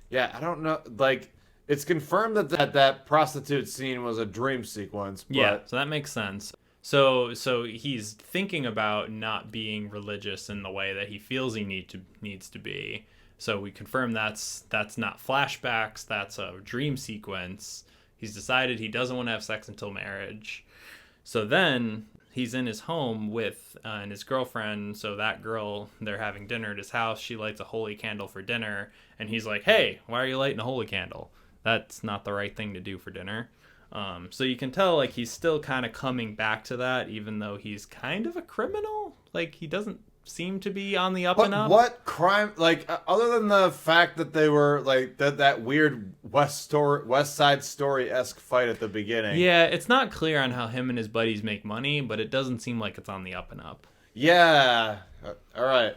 yeah, I don't know. Like, it's confirmed that prostitute scene was a dream sequence. But... Yeah, so that makes sense. So he's thinking about not being religious in the way that he feels he needs to be. So we confirm that's not flashbacks. That's a dream sequence. He's decided he doesn't want to have sex until marriage. So then he's in his home with and his girlfriend. So that girl, they're having dinner at his house. She lights a holy candle for dinner. And he's like, hey, why are you lighting a holy candle? That's not the right thing to do for dinner. So you can tell, like, he's still kind of coming back to that, even though he's kind of a criminal. Like, he doesn't seem to be on the up and up. What crime, like, other than the fact that they were, like, that weird West Side Story-esque fight at the beginning. Yeah, it's not clear on how him and his buddies make money, but it doesn't seem like it's on the up and up. Yeah. All right.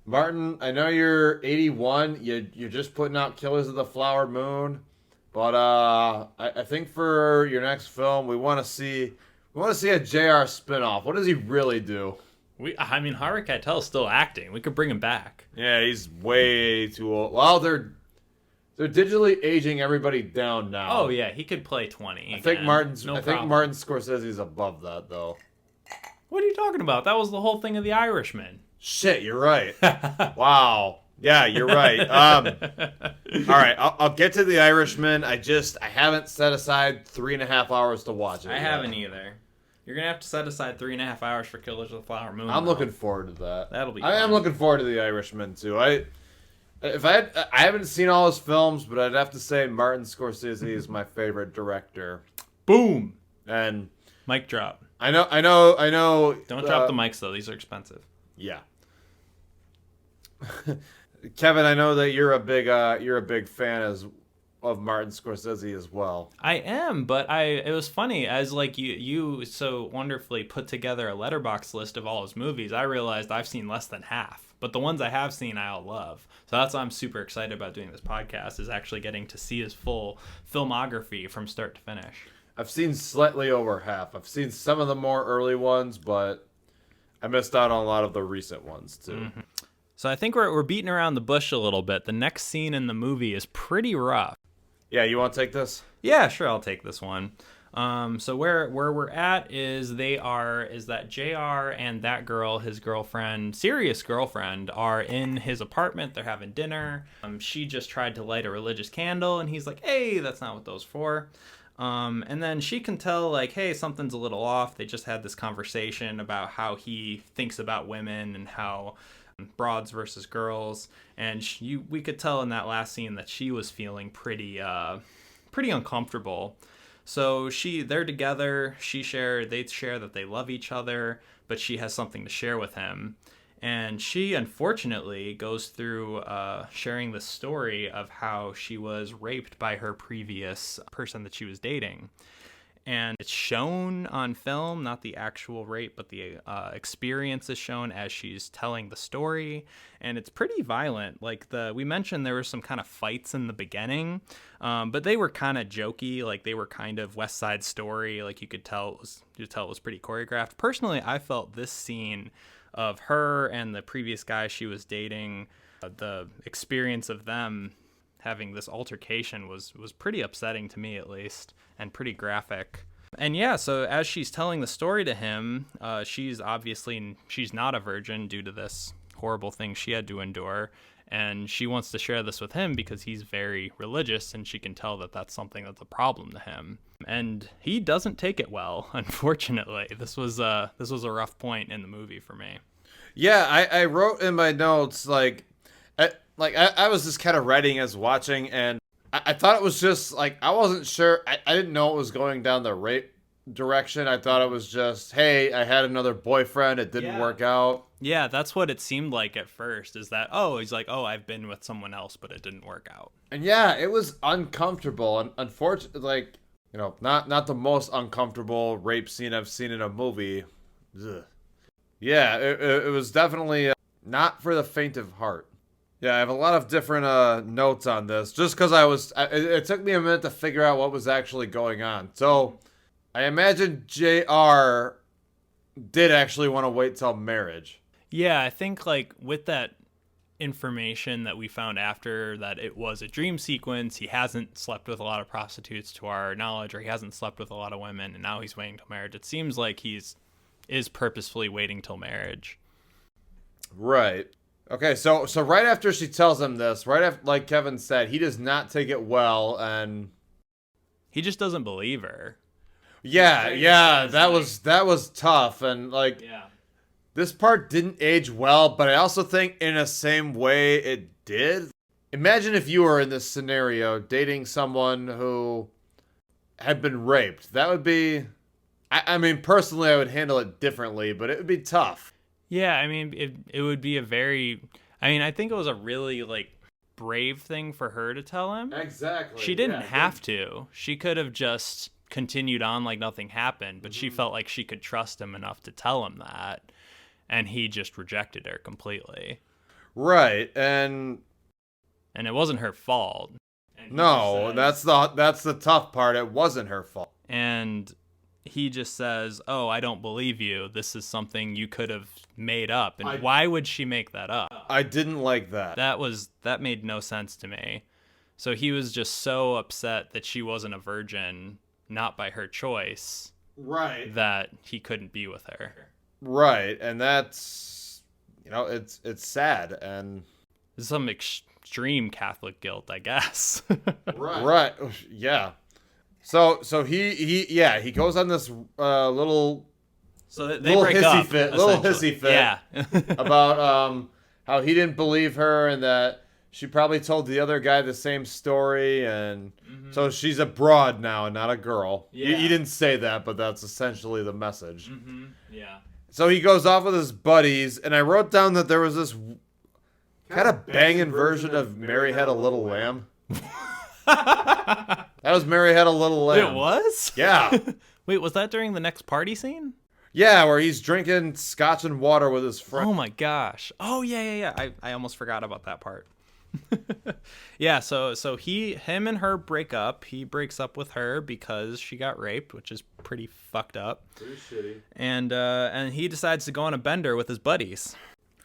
Martin, I know you're 81. You're just putting out Killers of the Flower Moon. But I think for your next film, we want to see a JR spinoff. What does he really do? Harvey Keitel is still acting. We could bring him back. Yeah, he's way too old. Well, They're digitally aging everybody down now. Oh yeah, he could play 20. I think Martin Scorsese is above that though. What are you talking about? That was the whole thing of The Irishman. Shit, you're right. Wow. Yeah, you're right. All right, I'll get to The Irishman. I haven't set aside 3.5 hours to watch it. I haven't either. You're gonna have to set aside 3.5 hours for Killers of the Flower Moon. I'm looking forward to that. That'll be I am fun. looking forward to The Irishman too. I haven't seen all his films, but I'd have to say Martin Scorsese is my favorite director. Boom. And Mic drop. I know. Don't drop the mics though; these are expensive. Yeah. Kevin, I know that you're a big fan of Martin Scorsese as well. I am, but it was funny as like you so wonderfully put together a letterbox list of all his movies. I realized I've seen less than half, but the ones I have seen I all love. So that's why I'm super excited about doing this podcast, is actually getting to see his full filmography from start to finish. I've seen slightly over half. I've seen some of the more early ones, but I missed out on a lot of the recent ones too. Mm-hmm. So I think we're beating around the bush a little bit. The next scene in the movie is pretty rough. Yeah, you want to take this? Yeah, sure, I'll take this one. So where we're at is that JR and that girl, his girlfriend, serious girlfriend, are in his apartment. They're having dinner. She just tried to light a religious candle, and he's like, hey, that's not what those for. And then she can tell, like, hey, something's a little off. They just had this conversation about how he thinks about women and how broads versus girls, and we could tell in that last scene that she was feeling pretty uncomfortable. So they're together. They share that they love each other, but she has something to share with him. And she unfortunately goes through sharing the story of how she was raped by her previous person that she was dating. And it's shown on film, not the actual rape, but the experience is shown as she's telling the story. And it's pretty violent. Like we mentioned, there were some kind of fights in the beginning, but they were kind of jokey. Like they were kind of West Side Story. Like you could tell it was pretty choreographed. Personally, I felt this scene of her and the previous guy she was dating, the experience of them having this altercation was pretty upsetting to me, at least, and pretty graphic. And yeah, so as she's telling the story to him, she's not a virgin due to this horrible thing she had to endure, and she wants to share this with him because he's very religious, and she can tell that that's something that's a problem to him. And he doesn't take it well, unfortunately. This was a rough point in the movie for me. Yeah, I wrote in my notes, I was just kind of writing as watching, and I thought it was just, like, I wasn't sure. I didn't know it was going down the rape direction. I thought it was just, hey, I had another boyfriend. It didn't work out. Yeah, that's what it seemed like at first, is that, he's like, I've been with someone else, but it didn't work out. And yeah, it was uncomfortable. And unfortunately, not the most uncomfortable rape scene I've seen in a movie. Ugh. Yeah, it was definitely not for the faint of heart. Yeah, I have a lot of different notes on this, just because it took me a minute to figure out what was actually going on. So, I imagine JR did actually want to wait till marriage. Yeah, I think, like, with that information that we found after that it was a dream sequence, he hasn't slept with a lot of prostitutes to our knowledge, or he hasn't slept with a lot of women, and now he's waiting till marriage. It seems like is purposefully waiting till marriage. Right. Okay, so right after she tells him this, right after, like Kevin said, he does not take it well, and he just doesn't believe her. Yeah, that was tough, and this part didn't age well, but I also think in the same way it did. Imagine if you were in this scenario, dating someone who had been raped. That would be, I mean, personally, I would handle it differently, but it would be tough. Yeah, I mean, it would be I think it was a really, brave thing for her to tell him. Exactly. She didn't have to. She could have just continued on like nothing happened, but she felt like she could trust him enough to tell him that, and he just rejected her completely. Right, and it wasn't her fault. No, that's the tough part. It wasn't her fault. And he just says, I don't believe you. This is something you could have made up. And why would she make that up? I didn't like that. That made no sense to me. So he was just so upset that she wasn't a virgin, not by her choice, right, that he couldn't be with her. Right, and that's, it's sad, and Some extreme Catholic guilt, I guess. right, yeah. So he goes on this little they break up, little hissy fit, yeah, about how he didn't believe her and that she probably told the other guy the same story, and so she's a broad now and not a girl. Yeah. He didn't say that, but that's essentially the message. Mm-hmm. Yeah. So he goes off with his buddies, and I wrote down that there was this kind of banging version of Mary Had a Little Lamb. That was Mary Had a Little Lamb. It was? Yeah. Wait, was that during the next party scene? Yeah, where he's drinking scotch and water with his friend. Oh my gosh. Oh yeah. I almost forgot about that part. Yeah, so him and her break up. He breaks up with her because she got raped, which is pretty fucked up. Pretty shitty. And he decides to go on a bender with his buddies.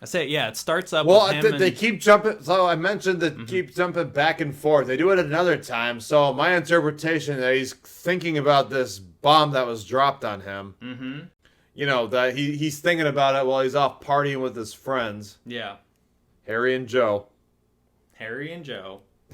I say, yeah, it starts up with him they keep jumping. So I mentioned that keep jumping back and forth. They do it another time. So my interpretation that he's thinking about this bomb that was dropped on him. Mm-hmm. That he's thinking about it while he's off partying with his friends. Yeah. Harry and Joe.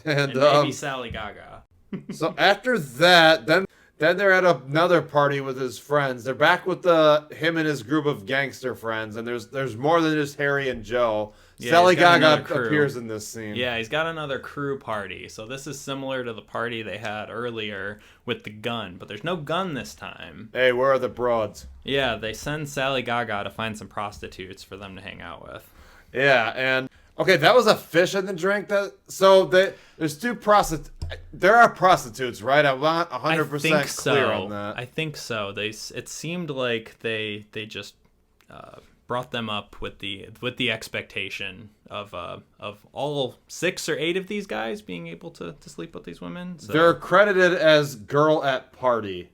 And maybe Sally Gaga. So after that, then they're at another party with his friends. They're back with him and his group of gangster friends, and there's more than just Harry and Joe. Yeah, Sally Gaga appears in this scene. Yeah, he's got another crew party. So this is similar to the party they had earlier with the gun, but there's no gun this time. Hey, where are the broads? Yeah, they send Sally Gaga to find some prostitutes for them to hang out with. Yeah, and okay, that was a fish in the drink. There's two prostitutes. There are prostitutes, right? I'm not 100% clear on that. I think so. It seemed like they just brought them up with the expectation of all 6 or 8 of these guys being able to sleep with these women. So. They're credited as Girl at Party,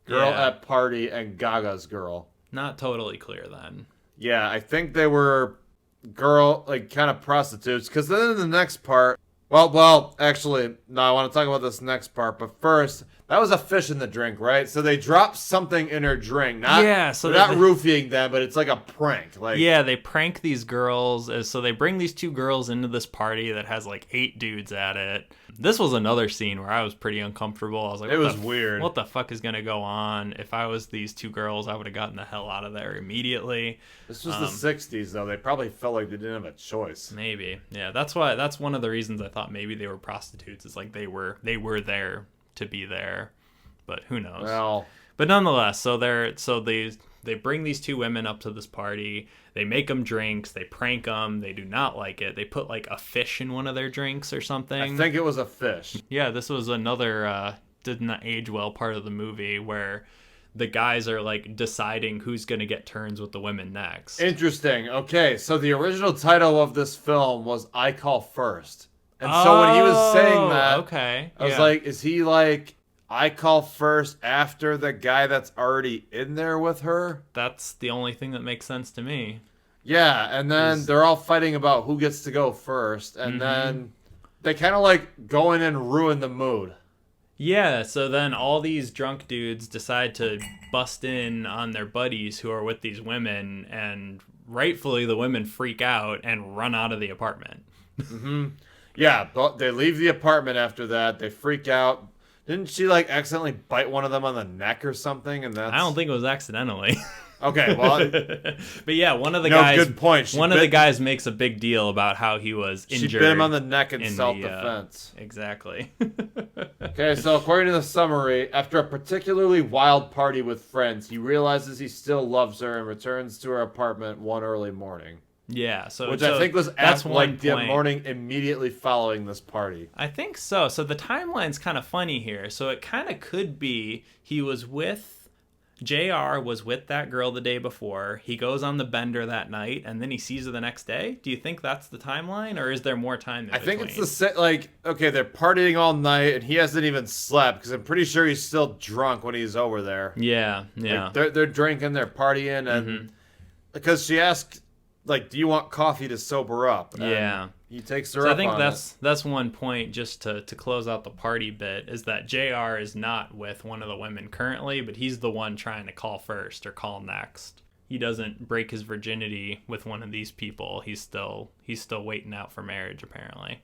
and Gaga's girl. Not totally clear then. Yeah, I think they were kind of prostitutes, because then in the next part, actually, no, I want to talk about this next part, but first, that was a fish in the drink, right? So they dropped something in her drink, not roofing them, but it's like a prank. They prank these girls, so they bring these 2 girls into this party that has like 8 dudes at it. This was another scene where I was pretty uncomfortable. I was like, it was weird. What the fuck is going to go on? If I was these 2 girls, I would have gotten the hell out of there immediately. This was the 60s, though. They probably felt like they didn't have a choice. Maybe. Yeah, that's one of the reasons I thought maybe they were prostitutes. It's like they were there to be there, but who knows? Well, but nonetheless, they bring these 2 women up to this party. They make them drinks. They prank them. They do not like it. They put like a fish in one of their drinks or something. I think it was a fish. Yeah, this was another did not age well part of the movie where the guys are like deciding who's going to get turns with the women next. Interesting. Okay, so the original title of this film was I Call First. And so when he was saying that, I was like, is he like, I call first after the guy that's already in there with her? That's the only thing that makes sense to me. Yeah, and then they're all fighting about who gets to go first, and then they kind of like go in and ruin the mood. Yeah, so then all these drunk dudes decide to bust in on their buddies who are with these women, and rightfully the women freak out and run out of the apartment. Mm-hmm. Yeah, but they leave the apartment after that. They freak out. Didn't she like accidentally bite one of them on the neck or something? And I don't think it was accidentally. Okay, well, but yeah, one of the guys. Good point. One of the guys makes a big deal about how he was injured. She bit him on the neck in self-defense. Exactly. Okay, so according to the summary, after a particularly wild party with friends, he realizes he still loves her and returns to her apartment one early morning. Yeah, which I think was the morning immediately following this party. I think so. So the timeline's kind of funny here. So it kind of could be he was with JR was with that girl the day before. He goes on the bender that night, and then he sees her the next day. Do you think that's the timeline, or is there more time in between? I think it's they're partying all night, and he hasn't even slept, because I'm pretty sure he's still drunk when he's over there. Yeah. Like, they're drinking, they're partying, and because she asked like, do you want coffee to sober up? And Yeah. he takes her So up I think on that's one point just to close out the party bit is that JR is not with one of the women currently, but he's the one trying to call first or call next. He doesn't break his virginity with one of these people. He's still waiting out for marriage, apparently.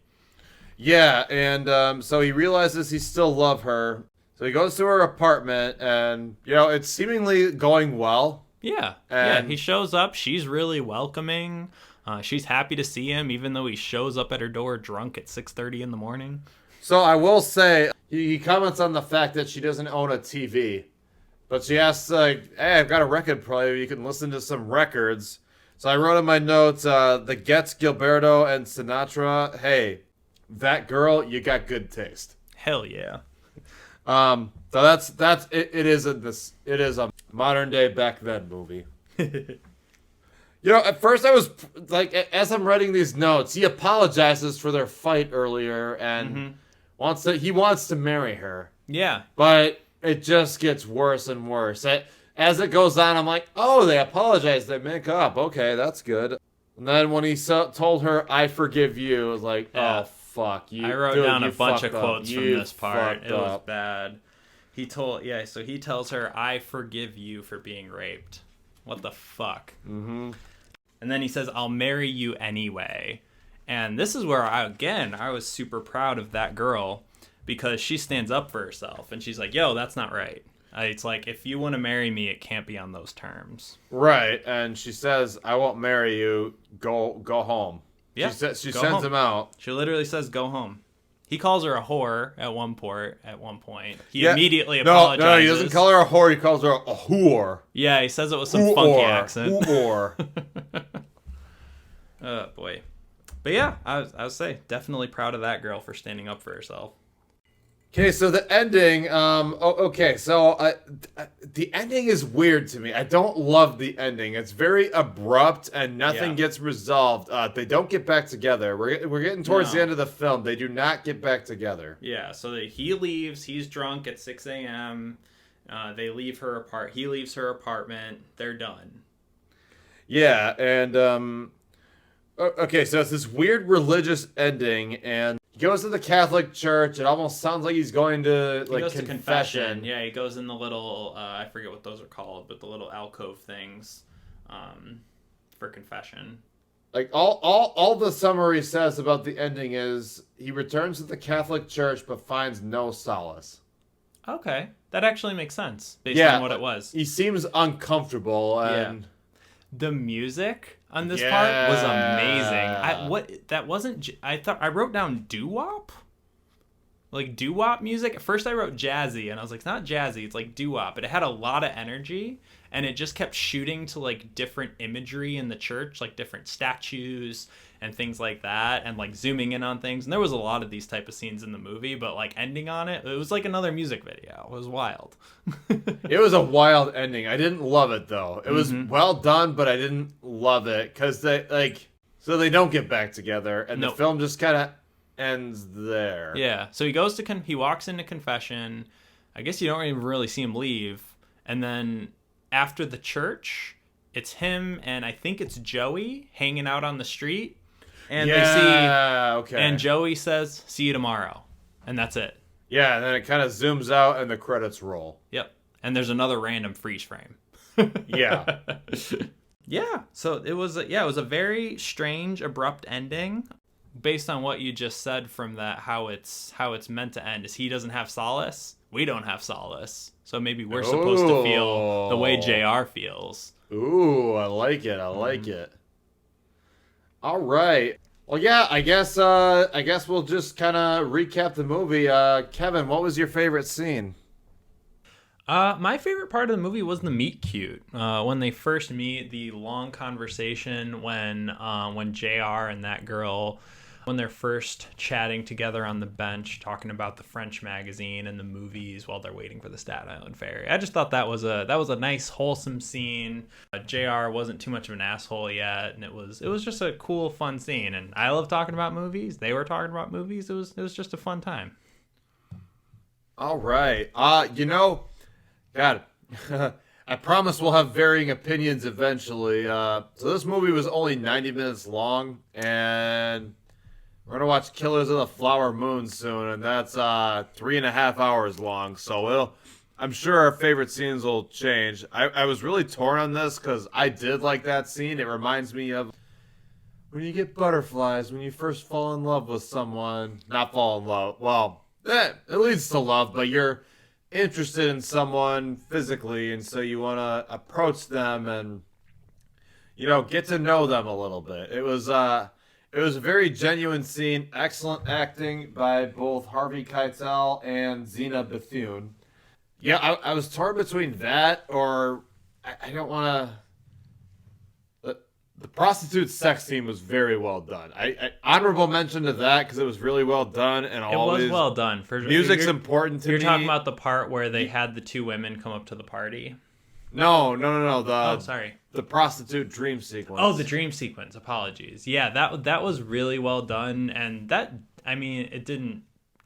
Yeah, and so he realizes he still loves her. So he goes to her apartment, and, it's seemingly going well. Yeah, And he shows up. She's really welcoming. She's happy to see him, even though he shows up at her door drunk at 6:30 in the morning. So I will say, he comments on the fact that she doesn't own a TV. But she asks, like, hey, I've got a record player. You can listen to some records. So I wrote in my notes, the Getz, Gilberto, and Sinatra. Hey, that girl, you got good taste. Hell yeah. So that's it. It is a modern day back then movie. At first I was like, as I'm writing these notes, he apologizes for their fight earlier and he wants to marry her. Yeah. But it just gets worse and worse. As it goes on, I'm like, oh, they apologize, they make up. Okay, that's good. And then when he told her, I forgive you, it was like, oh, fuck. I wrote down a bunch of quotes from this part. It was bad. He tells her, I forgive you for being raped. What the fuck? Mm-hmm. And then he says, I'll marry you anyway. And this is where, I was super proud of that girl because she stands up for herself. And she's like, yo, that's not right. It's like, if you want to marry me, it can't be on those terms. Right. And she says, I won't marry you. Go home. Yeah. She sends him out. She literally says, go home. He calls her a whore at one point. He immediately apologizes. No, he doesn't call her a whore. He calls her a whore. Yeah, he says it with some funky accent. Whore. Oh, boy. But yeah, I would say definitely proud of that girl for standing up for herself. Okay, so the ending, the ending is weird to me. I don't love the ending. It's very abrupt and nothing gets resolved. They don't get back together. We're getting towards the end of the film. They do not get back together. Yeah, so he leaves. He's drunk at 6 a.m. They leave her apart. He leaves her apartment. They're done. Yeah, and, okay, so it's this weird religious ending, and he goes to the Catholic Church. It almost sounds like he's going to, confession. Yeah, he goes in the little, I forget what those are called, but the little alcove things for confession. Like, all the summary says about the ending is he returns to the Catholic Church but finds no solace. Okay. That actually makes sense based on what it was. He seems uncomfortable, and... Yeah. The music on this part was amazing. I wrote down doo-wop? Like doo-wop music. At first I wrote jazzy and I was like, it's not jazzy, it's like doo-wop. But it had a lot of energy and it just kept shooting to like different imagery in the church, like different statues and things like that, and like zooming in on things. And there was a lot of these type of scenes in the movie, but like ending on it was like another music video. It was wild. It was a wild ending. I didn't love it though. It was well done, but I didn't love it because they don't get back together, and the film just kind of ends there. Yeah. So he walks into confession. I guess you don't even really see him leave, and then after the church, it's him and I think it's Joey hanging out on the street. And and Joey says, see you tomorrow. And that's it. Yeah, and then it kind of zooms out and the credits roll. Yep. And there's another random freeze frame. Yeah. Yeah. So it was a very strange, abrupt ending. Based on what you just said from that, how it's meant to end is he doesn't have solace. We don't have solace. So maybe we're supposed to feel the way JR feels. Ooh, I like it. I like it. All right. Well, yeah, I guess we'll just kind of recap the movie. Kevin, what was your favorite scene? My favorite part of the movie was the meet cute. When they first meet, the long conversation when JR and that girl, when they're first chatting together on the bench, talking about the French magazine and the movies while they're waiting for the Staten Island ferry. I just thought that was a nice, wholesome scene. JR wasn't too much of an asshole yet, and it was just a cool, fun scene. And I love talking about movies. They were talking about movies. It was just a fun time. All right. God, I promise we'll have varying opinions eventually. So this movie was only 90 minutes long, and we're gonna watch Killers of the Flower Moon soon, and that's 3.5 hours long. So I'm sure our favorite scenes will change. I was really torn on this because I did like that scene. It reminds me of when you get butterflies when you first fall in love with someone. Not fall in love. Well, it leads to love, but you're interested in someone physically, and so you want to approach them and get to know them a little bit. It was a very genuine scene. Excellent acting by both Harvey Keitel and Zena Bethune. Yeah, I was torn between that or I don't want to. The prostitute sex scene was very well done. I honorable mention to that because it was really well done and it was well done. For music's important to me. You're talking about the part where they had the two women come up to the party. No. Sorry. The prostitute dream sequence. Oh, the dream sequence. Apologies. Yeah, that was really well done, and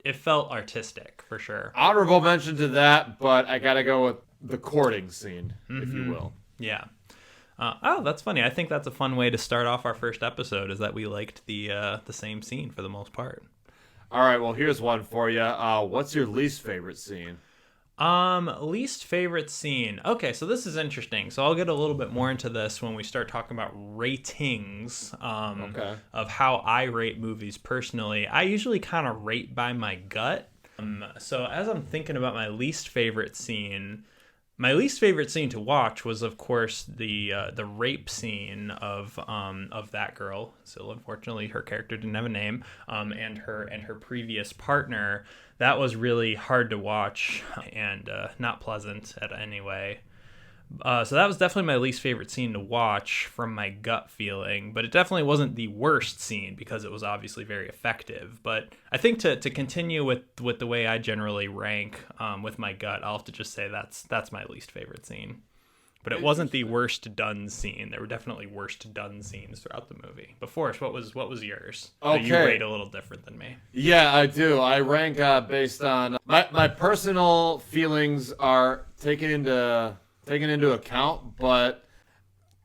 it felt artistic for sure. Honorable mention to that, but I gotta go with the courting scene, if you will. Yeah. That's funny. I think that's a fun way to start off our first episode, is that we liked the same scene for the most part. All right, well, here's one for you. What's your least favorite scene? Least favorite scene. Okay, so this is interesting. So I'll get a little bit more into this when we start talking about ratings of how I rate movies personally. I usually kind of rate by my gut. So as I'm thinking about my least favorite scene, my least favorite scene to watch was, of course, the rape scene of that girl. So unfortunately, her character didn't have a name. And her previous partner. That was really hard to watch and not pleasant at any way. So that was definitely my least favorite scene to watch from my gut feeling, but it definitely wasn't the worst scene because it was obviously very effective. But I think to continue with the way I generally rank with my gut, I'll have to just say that's my least favorite scene. But it wasn't the worst done scene. There were definitely worst done scenes throughout the movie. But Forrest, what was yours? Okay. You rate a little different than me. Yeah, I do. I rank based on my personal feelings are taken into account, but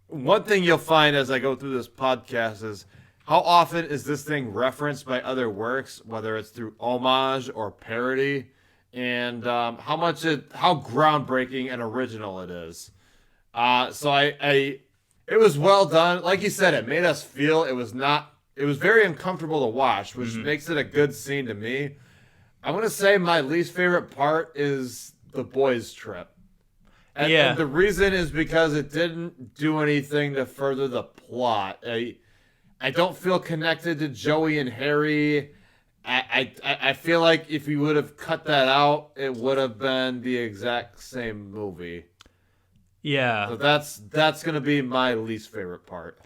one thing you'll find as I go through this podcast is how often is this thing referenced by other works, whether it's through homage or parody, and how groundbreaking and original it is. So it was well done. Like you said, it made us feel it was very uncomfortable to watch, which makes it a good scene to me. I want to say my least favorite part is the boys' trip. And the reason is because it didn't do anything to further the plot. I don't feel connected to Joey and Harry. I feel like if you would have cut that out, it would have been the exact same movie. Yeah. So that's going to be my least favorite part.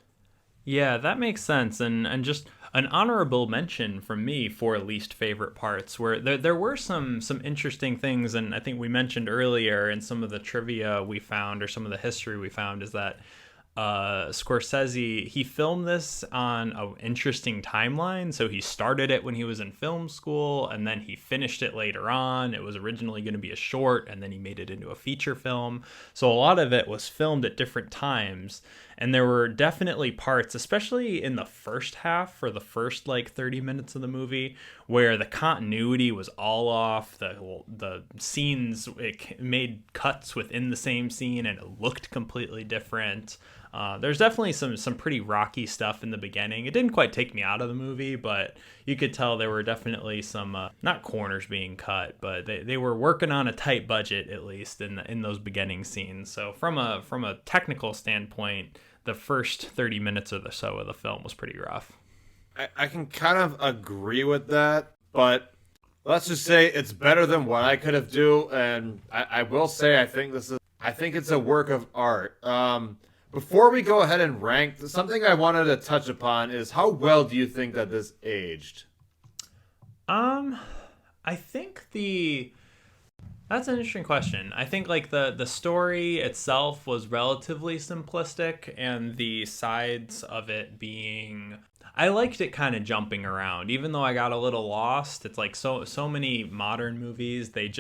Yeah, that makes sense. And just an honorable mention from me for least favorite parts, where there were some interesting things, and I think we mentioned earlier in some of the trivia we found, or some of the history we found, is that Scorsese, he filmed this on an interesting timeline. So he started it when he was in film school, and then he finished it later on. It was originally going to be a short, and then he made it into a feature film. So a lot of it was filmed at different times, and there were definitely parts, especially in the first half, for the first 30 minutes of the movie, where the continuity was all off. The scenes, it made cuts within the same scene, and it looked completely different. There's definitely some pretty rocky stuff in the beginning. It didn't quite take me out of the movie, but you could tell there were definitely some not corners being cut, but they were working on a tight budget, at least in those beginning scenes. So from a technical standpoint, the first 30 minutes or so of the film was pretty rough. I can kind of agree with that, but let's just say it's better than what I could have do, and I will say I think it's a work of art. Before we go ahead and rank, something I wanted to touch upon is how well do you think that this aged? I think That's an interesting question. I think like the story itself was relatively simplistic, and the sides of it being, I liked it kind of jumping around. Even though I got a little lost, it's like so many modern movies, they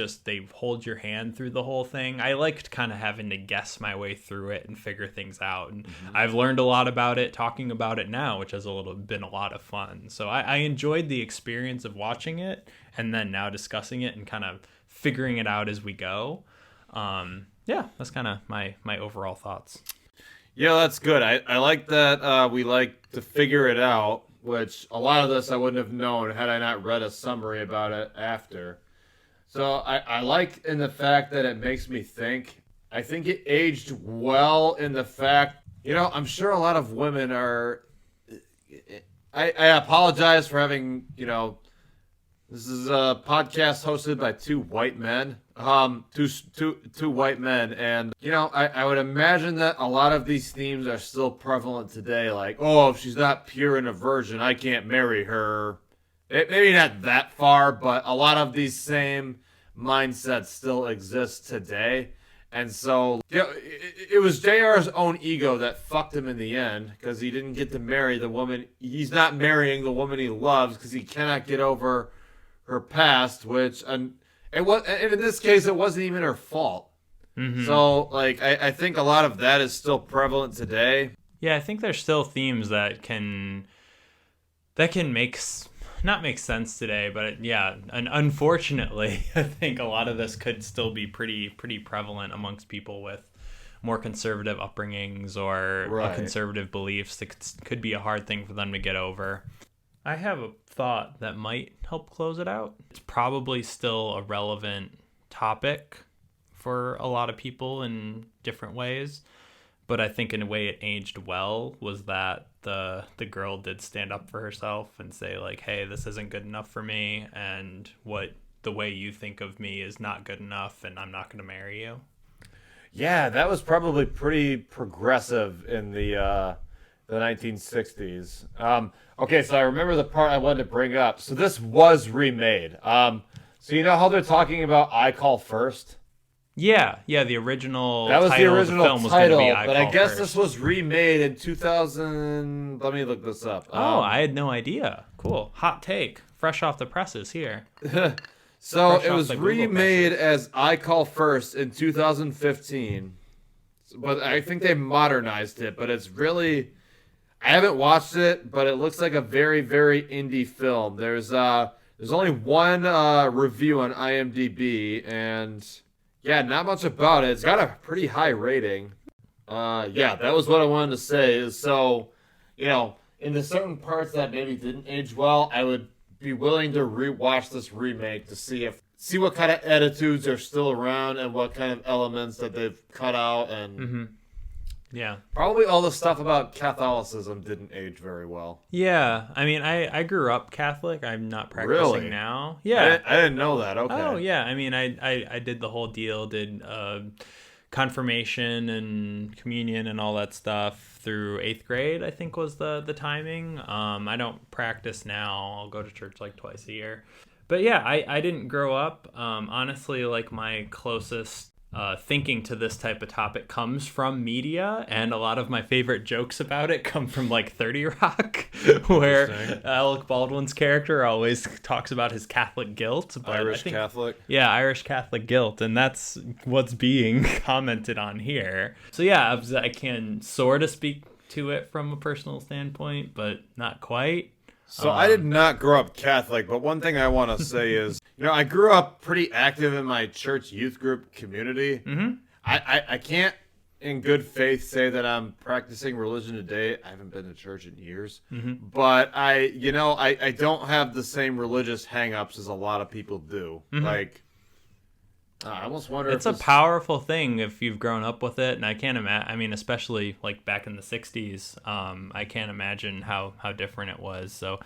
hold your hand through the whole thing. I liked kind of having to guess my way through it and figure things out. And I've learned a lot about it talking about it now, which has been a lot of fun. So I enjoyed the experience of watching it and then now discussing it and kind of figuring it out as we go. Yeah, that's kind of my overall thoughts. Yeah, that's good. I like that we like to figure it out, which a lot of this I wouldn't have known had I not read a summary about it after. So I like in the fact that it makes me think. I think it aged well in the fact, I'm sure a lot of women are. I apologize for having, this is a podcast hosted by two white men, two white men, and I would imagine that a lot of these themes are still prevalent today. Like, oh, if she's not pure and a virgin, I can't marry her. Maybe not that far, but a lot of these same mindsets still exist today. And so, it was JR's own ego that fucked him in the end, because he didn't get to marry the woman. He's not marrying the woman he loves because he cannot get over her past, which, and in this case, it wasn't even her fault. Mm-hmm. So, like, I think a lot of that is still prevalent today. Yeah, I think there's still themes that can not make sense today, but and unfortunately, I think a lot of this could still be pretty prevalent amongst people with more conservative upbringings or conservative beliefs. That could be a hard thing for them to get over. I have a thought that might help close it out. It's probably still a relevant topic for a lot of people in different ways, but I think in a way it aged well was that the girl did stand up for herself and say like, hey, this isn't good enough for me, and the way you think of me is not good enough, and I'm not going to marry you. Yeah, that was probably pretty progressive in the 1960s. Okay, so I remember the part I wanted to bring up. So this was remade. So you know how they're talking about I Call First? Yeah, the original that was title the original of the film title, was going to be but I guess First. This was remade in 2000. Let me look this up. I had no idea. Cool. Hot take. Fresh off the presses here. So it was remade as I Call First in 2015. But I think they modernized it, but it's really, I haven't watched it, but it looks like a very, very indie film. There's only one review on IMDb, and yeah, not much about it. It's got a pretty high rating. Yeah, that was what I wanted to say. Is so, in the certain parts that maybe didn't age well, I would be willing to rewatch this remake to see what kind of attitudes are still around and what kind of elements that they've cut out, and yeah, probably all the stuff about Catholicism didn't age very well. Yeah, I mean, I grew up Catholic. I'm not practicing now. Yeah, I didn't know that. Okay. Oh yeah, I mean, I did the whole deal. Did confirmation and communion and all that stuff through 8th grade, I think was the timing. I don't practice now. I'll go to church like twice a year. But yeah, I didn't grow up. Honestly, like my closest thinking to this type of topic comes from media, and a lot of my favorite jokes about it come from like 30 Rock, where Alec Baldwin's character always talks about his Catholic guilt. But Catholic? Yeah, Irish Catholic guilt, and that's what's being commented on here. So yeah, I can sort of speak to it from a personal standpoint, but not quite. So I did not grow up Catholic, but one thing I want to say is, I grew up pretty active in my church youth group community. Mm-hmm. I can't, in good faith, say that I'm practicing religion today. I haven't been to church in years. Mm-hmm. But I don't have the same religious hang-ups as a lot of people do. Mm-hmm. Like, I almost wonder it's a powerful thing if you've grown up with it, and I can't imagine. I mean, especially like back in the 60s, I can't imagine how different it was. So,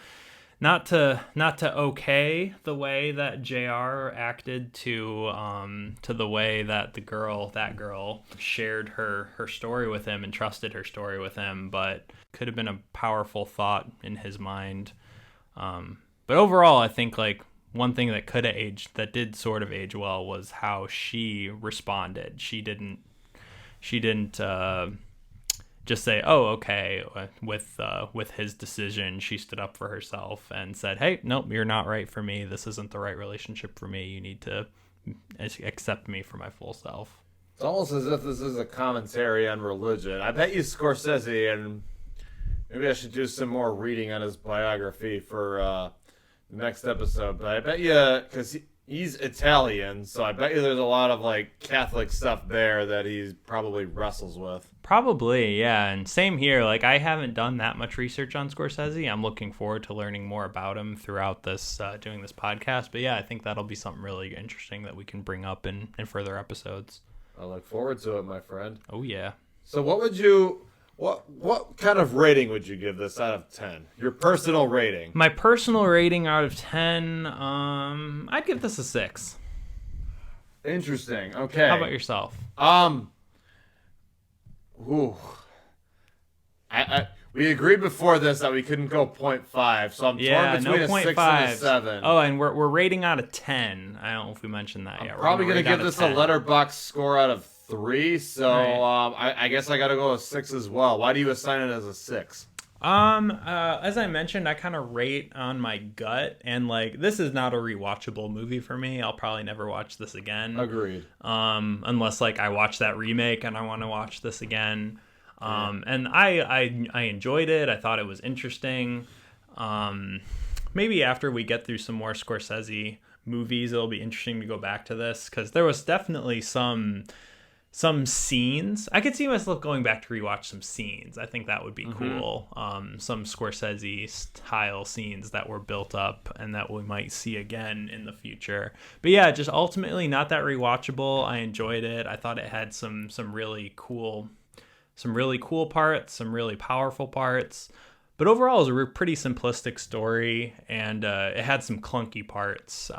not to okay the way that JR acted to the way that that girl shared her story with him and trusted her story with him, but could have been a powerful thought in his mind. But overall, I think like one thing that could have aged, that did sort of age well, was how she responded. She didn't just say, "Oh, okay," with his decision. She stood up for herself and said, "Hey, nope, you're not right for me. This isn't the right relationship for me. You need to accept me for my full self." It's almost as if this is a commentary on religion. I bet you Scorsese, and maybe I should do some more reading on his biography for the next episode. But I bet you, because he's Italian, so I bet you there's a lot of like Catholic stuff there that he probably wrestles with. Probably, yeah. And same here. Like, I haven't done that much research on Scorsese. I'm looking forward to learning more about him throughout this doing this podcast. But yeah, I think that'll be something really interesting that we can bring up in further episodes. I look forward to it, my friend. Oh yeah. So what kind of rating would you give this out of 10? Your personal rating. My personal rating out of 10, I'd give this a 6. Interesting. Okay. How about yourself? We agreed before this that we couldn't go 0.5, so I'm torn between a 6 and a 7. Oh, and we're rating out of 10. I don't know if we mentioned that yet. I'm probably going to give this a letterbox score out of 3, so right. I guess I got to go with 6 as well. Why do you assign it as a 6? As I mentioned, I kind of rate on my gut, and like, this is not a rewatchable movie for me. I'll probably never watch this again. Agreed. Unless like I watch that remake and I want to watch this again. And I enjoyed it. I thought it was interesting. Maybe after we get through some more Scorsese movies, it'll be interesting to go back to this, because there was definitely some scenes. I could see myself going back to rewatch some scenes. I think that would be cool. Some Scorsese style scenes that were built up and that we might see again in the future. But yeah, just ultimately not that rewatchable. I enjoyed it. I thought it had some really cool parts, some really powerful parts. But overall, it was a pretty simplistic story, and it had some clunky parts,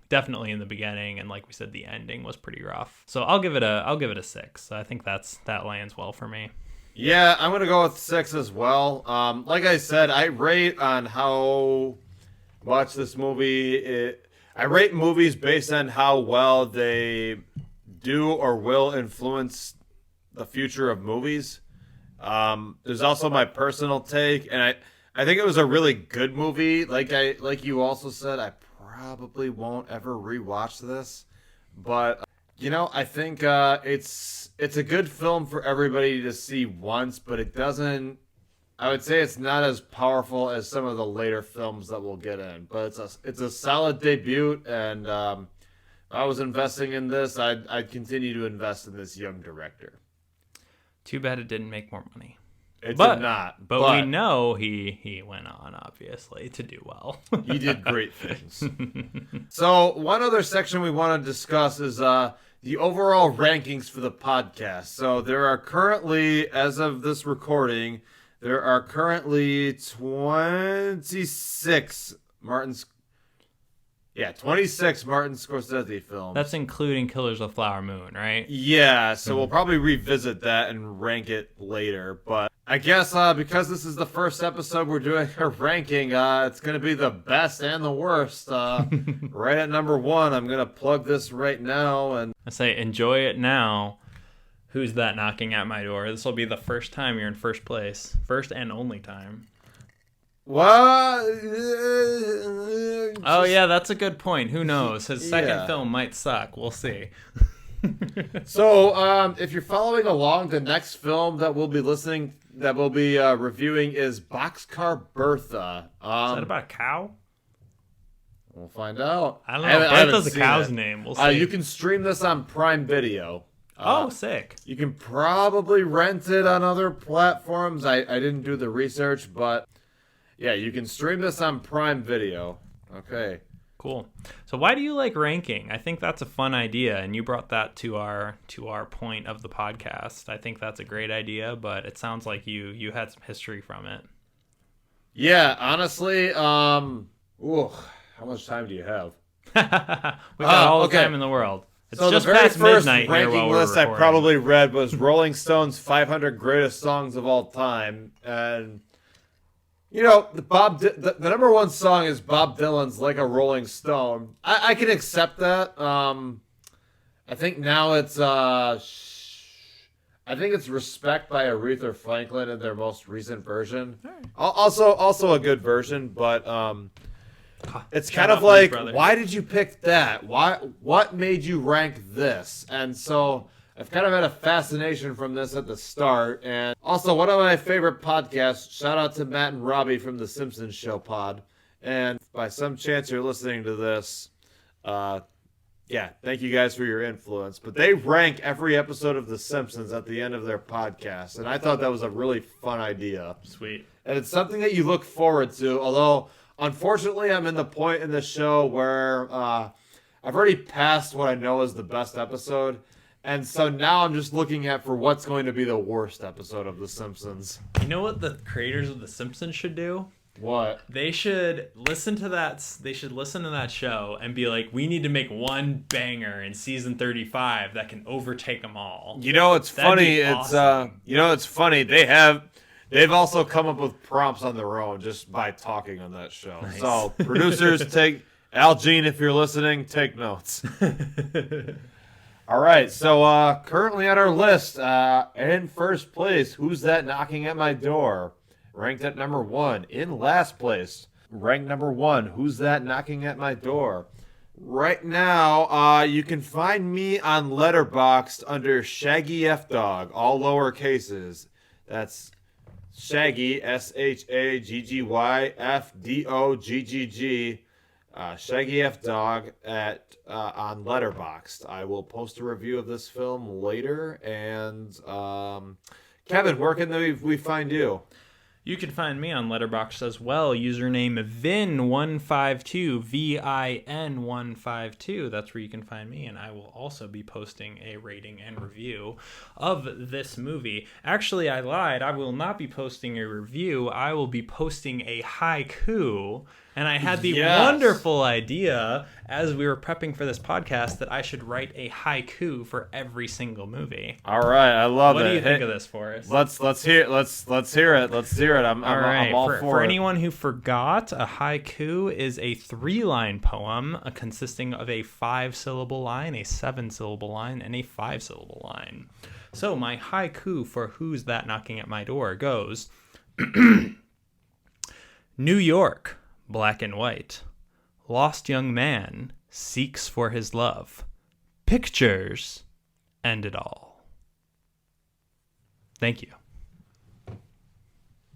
definitely in the beginning, and like we said, the ending was pretty rough. So I'll give it a 6. I think that lands well for me. Yeah, I'm gonna go with 6 as well. Like I said, I rate on how much this movie. I rate movies based on how well they do or will influence the future of movies. There's also my personal take, and I think it was a really good movie. Like you also said, I probably won't ever rewatch this, but I think it's a good film for everybody to see once, but it doesn't. I would say it's not as powerful as some of the later films that we'll get in, but it's a solid debut, and if I was investing in this, I'd continue to invest in this young director. Too bad it didn't make more money. It did not. But we know he went on, obviously, to do well. He did great things. So one other section we want to discuss is the overall rankings for the podcast. So there are currently, as of this recording, 26 26 Martin Scorsese films. That's including Killers of the Flower Moon, right? Yeah, so we'll probably revisit that and rank it later. But I guess because this is the first episode we're doing a ranking, it's going to be the best and the worst. Right at number 1, I'm going to plug this right now. And I say enjoy it now. Who's that knocking at my door? This will be the first time you're in first place. First and only time. What? Oh yeah, that's a good point. Who knows? His second film might suck. We'll see. So, if you're following along, the next film that we'll be reviewing is Boxcar Bertha. Is that about a cow? We'll find out. I don't know. Bertha's a cow's name. We'll see. You can stream this on Prime Video. Sick. You can probably rent it on other platforms. I didn't do the research, but yeah, you can stream this on Prime Video. Okay. Cool. So why do you like ranking? I think that's a fun idea, and you brought that to our point of the podcast. I think that's a great idea, but it sounds like you had some history from it. Yeah, honestly, how much time do you have? We got all the time in the world. It's so just the very past first midnight ranking list I probably read was Rolling Stone's 500 Greatest Songs of All Time, and You know, the number one song is Bob Dylan's "Like a Rolling Stone." I can accept that. I think now it's I think it's "Respect" by Aretha Franklin in their most recent version. All right. Also a good version, but it's Shout kind of out Blues like, Brothers. why did you pick that? What made you rank this? And so I've kind of had a fascination from this at the start. And also, one of my favorite podcasts, shout out to Matt and Robbie from the Simpsons Show pod. And by some chance you're listening to this, yeah, thank you guys for your influence. But they rank every episode of The Simpsons at the end of their podcast. And I thought that was a really fun idea. Sweet. And it's something that you look forward to, although unfortunately I'm in the point in the show where I've already passed what I know is the best episode, and so now I'm just looking at for what's going to be the worst episode of The Simpsons. You know what the creators of The Simpsons should do? What? They should listen to that. They should listen to that show and be like, "We need to make one banger in season 35 that can overtake them all." You know, it's That'd funny. be It's awesome. you know, it's funny. They've also come up with prompts on their own just by talking on that show. Nice. So producers, take Al Jean, if you're listening, take notes. All right, so currently on our list, in first place, Who's That Knocking at My Door? Ranked at number 1. In last place, ranked number 1, Who's That Knocking at My Door? Right now, you can find me on Letterboxd under Shaggy F Dog, all lower cases. That's Shaggy, ShaggyyFDoggg, Shaggy F Dog on Letterboxd. I will post a review of this film later. And Kevin, where can we find you? You can find me on Letterboxd as well. Username Vin152, VIN152. That's where you can find me, and I will also be posting a rating and review of this movie. Actually, I lied. I will not be posting a review. I will be posting a haiku. And I had the wonderful idea as we were prepping for this podcast that I should write a haiku for every single movie. All right, I love it. What do you think of this, Forrest? Let's hear it. Let's hear it. I'm all for for it. anyone who forgot, a haiku is a 3-line poem consisting of a 5-syllable line, a 7-syllable line, and a 5-syllable line. So my haiku for Who's That Knocking at My Door goes, New York, black and white. Lost young man seeks for his love. Pictures end it all. Thank you.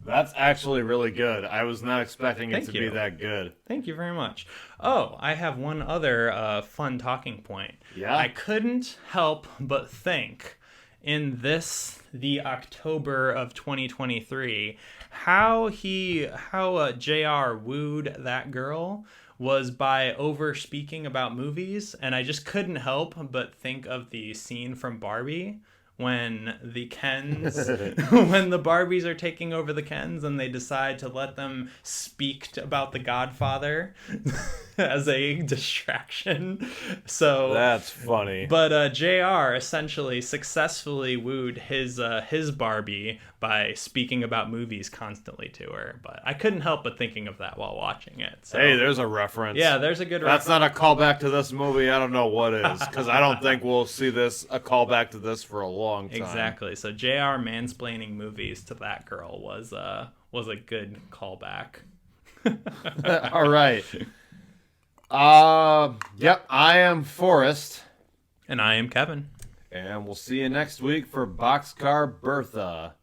That's actually really good. I was not expecting it Thank to you. be that good. Thank you very much. Oh, I have one other fun talking point. Yeah? I couldn't help but think in the October of 2023, how JR wooed that girl was by over speaking about movies, and I just couldn't help but think of the scene from Barbie when the Kens, when the Barbies are taking over the Kens and they decide to let them speak about The Godfather as a distraction. So That's funny. but JR essentially successfully wooed his Barbie by speaking about movies constantly to her. But I couldn't help but thinking of that while watching it. So, Hey, there's a reference. yeah, there's a good That's reference. not a callback to this movie. I don't know what is, because I don't think we'll see a callback to this for a long time. Exactly. So JR mansplaining movies to that girl was a good callback. All right. Yep, I am Forrest, And I am Kevin. and we'll see you next week for Boxcar Bertha.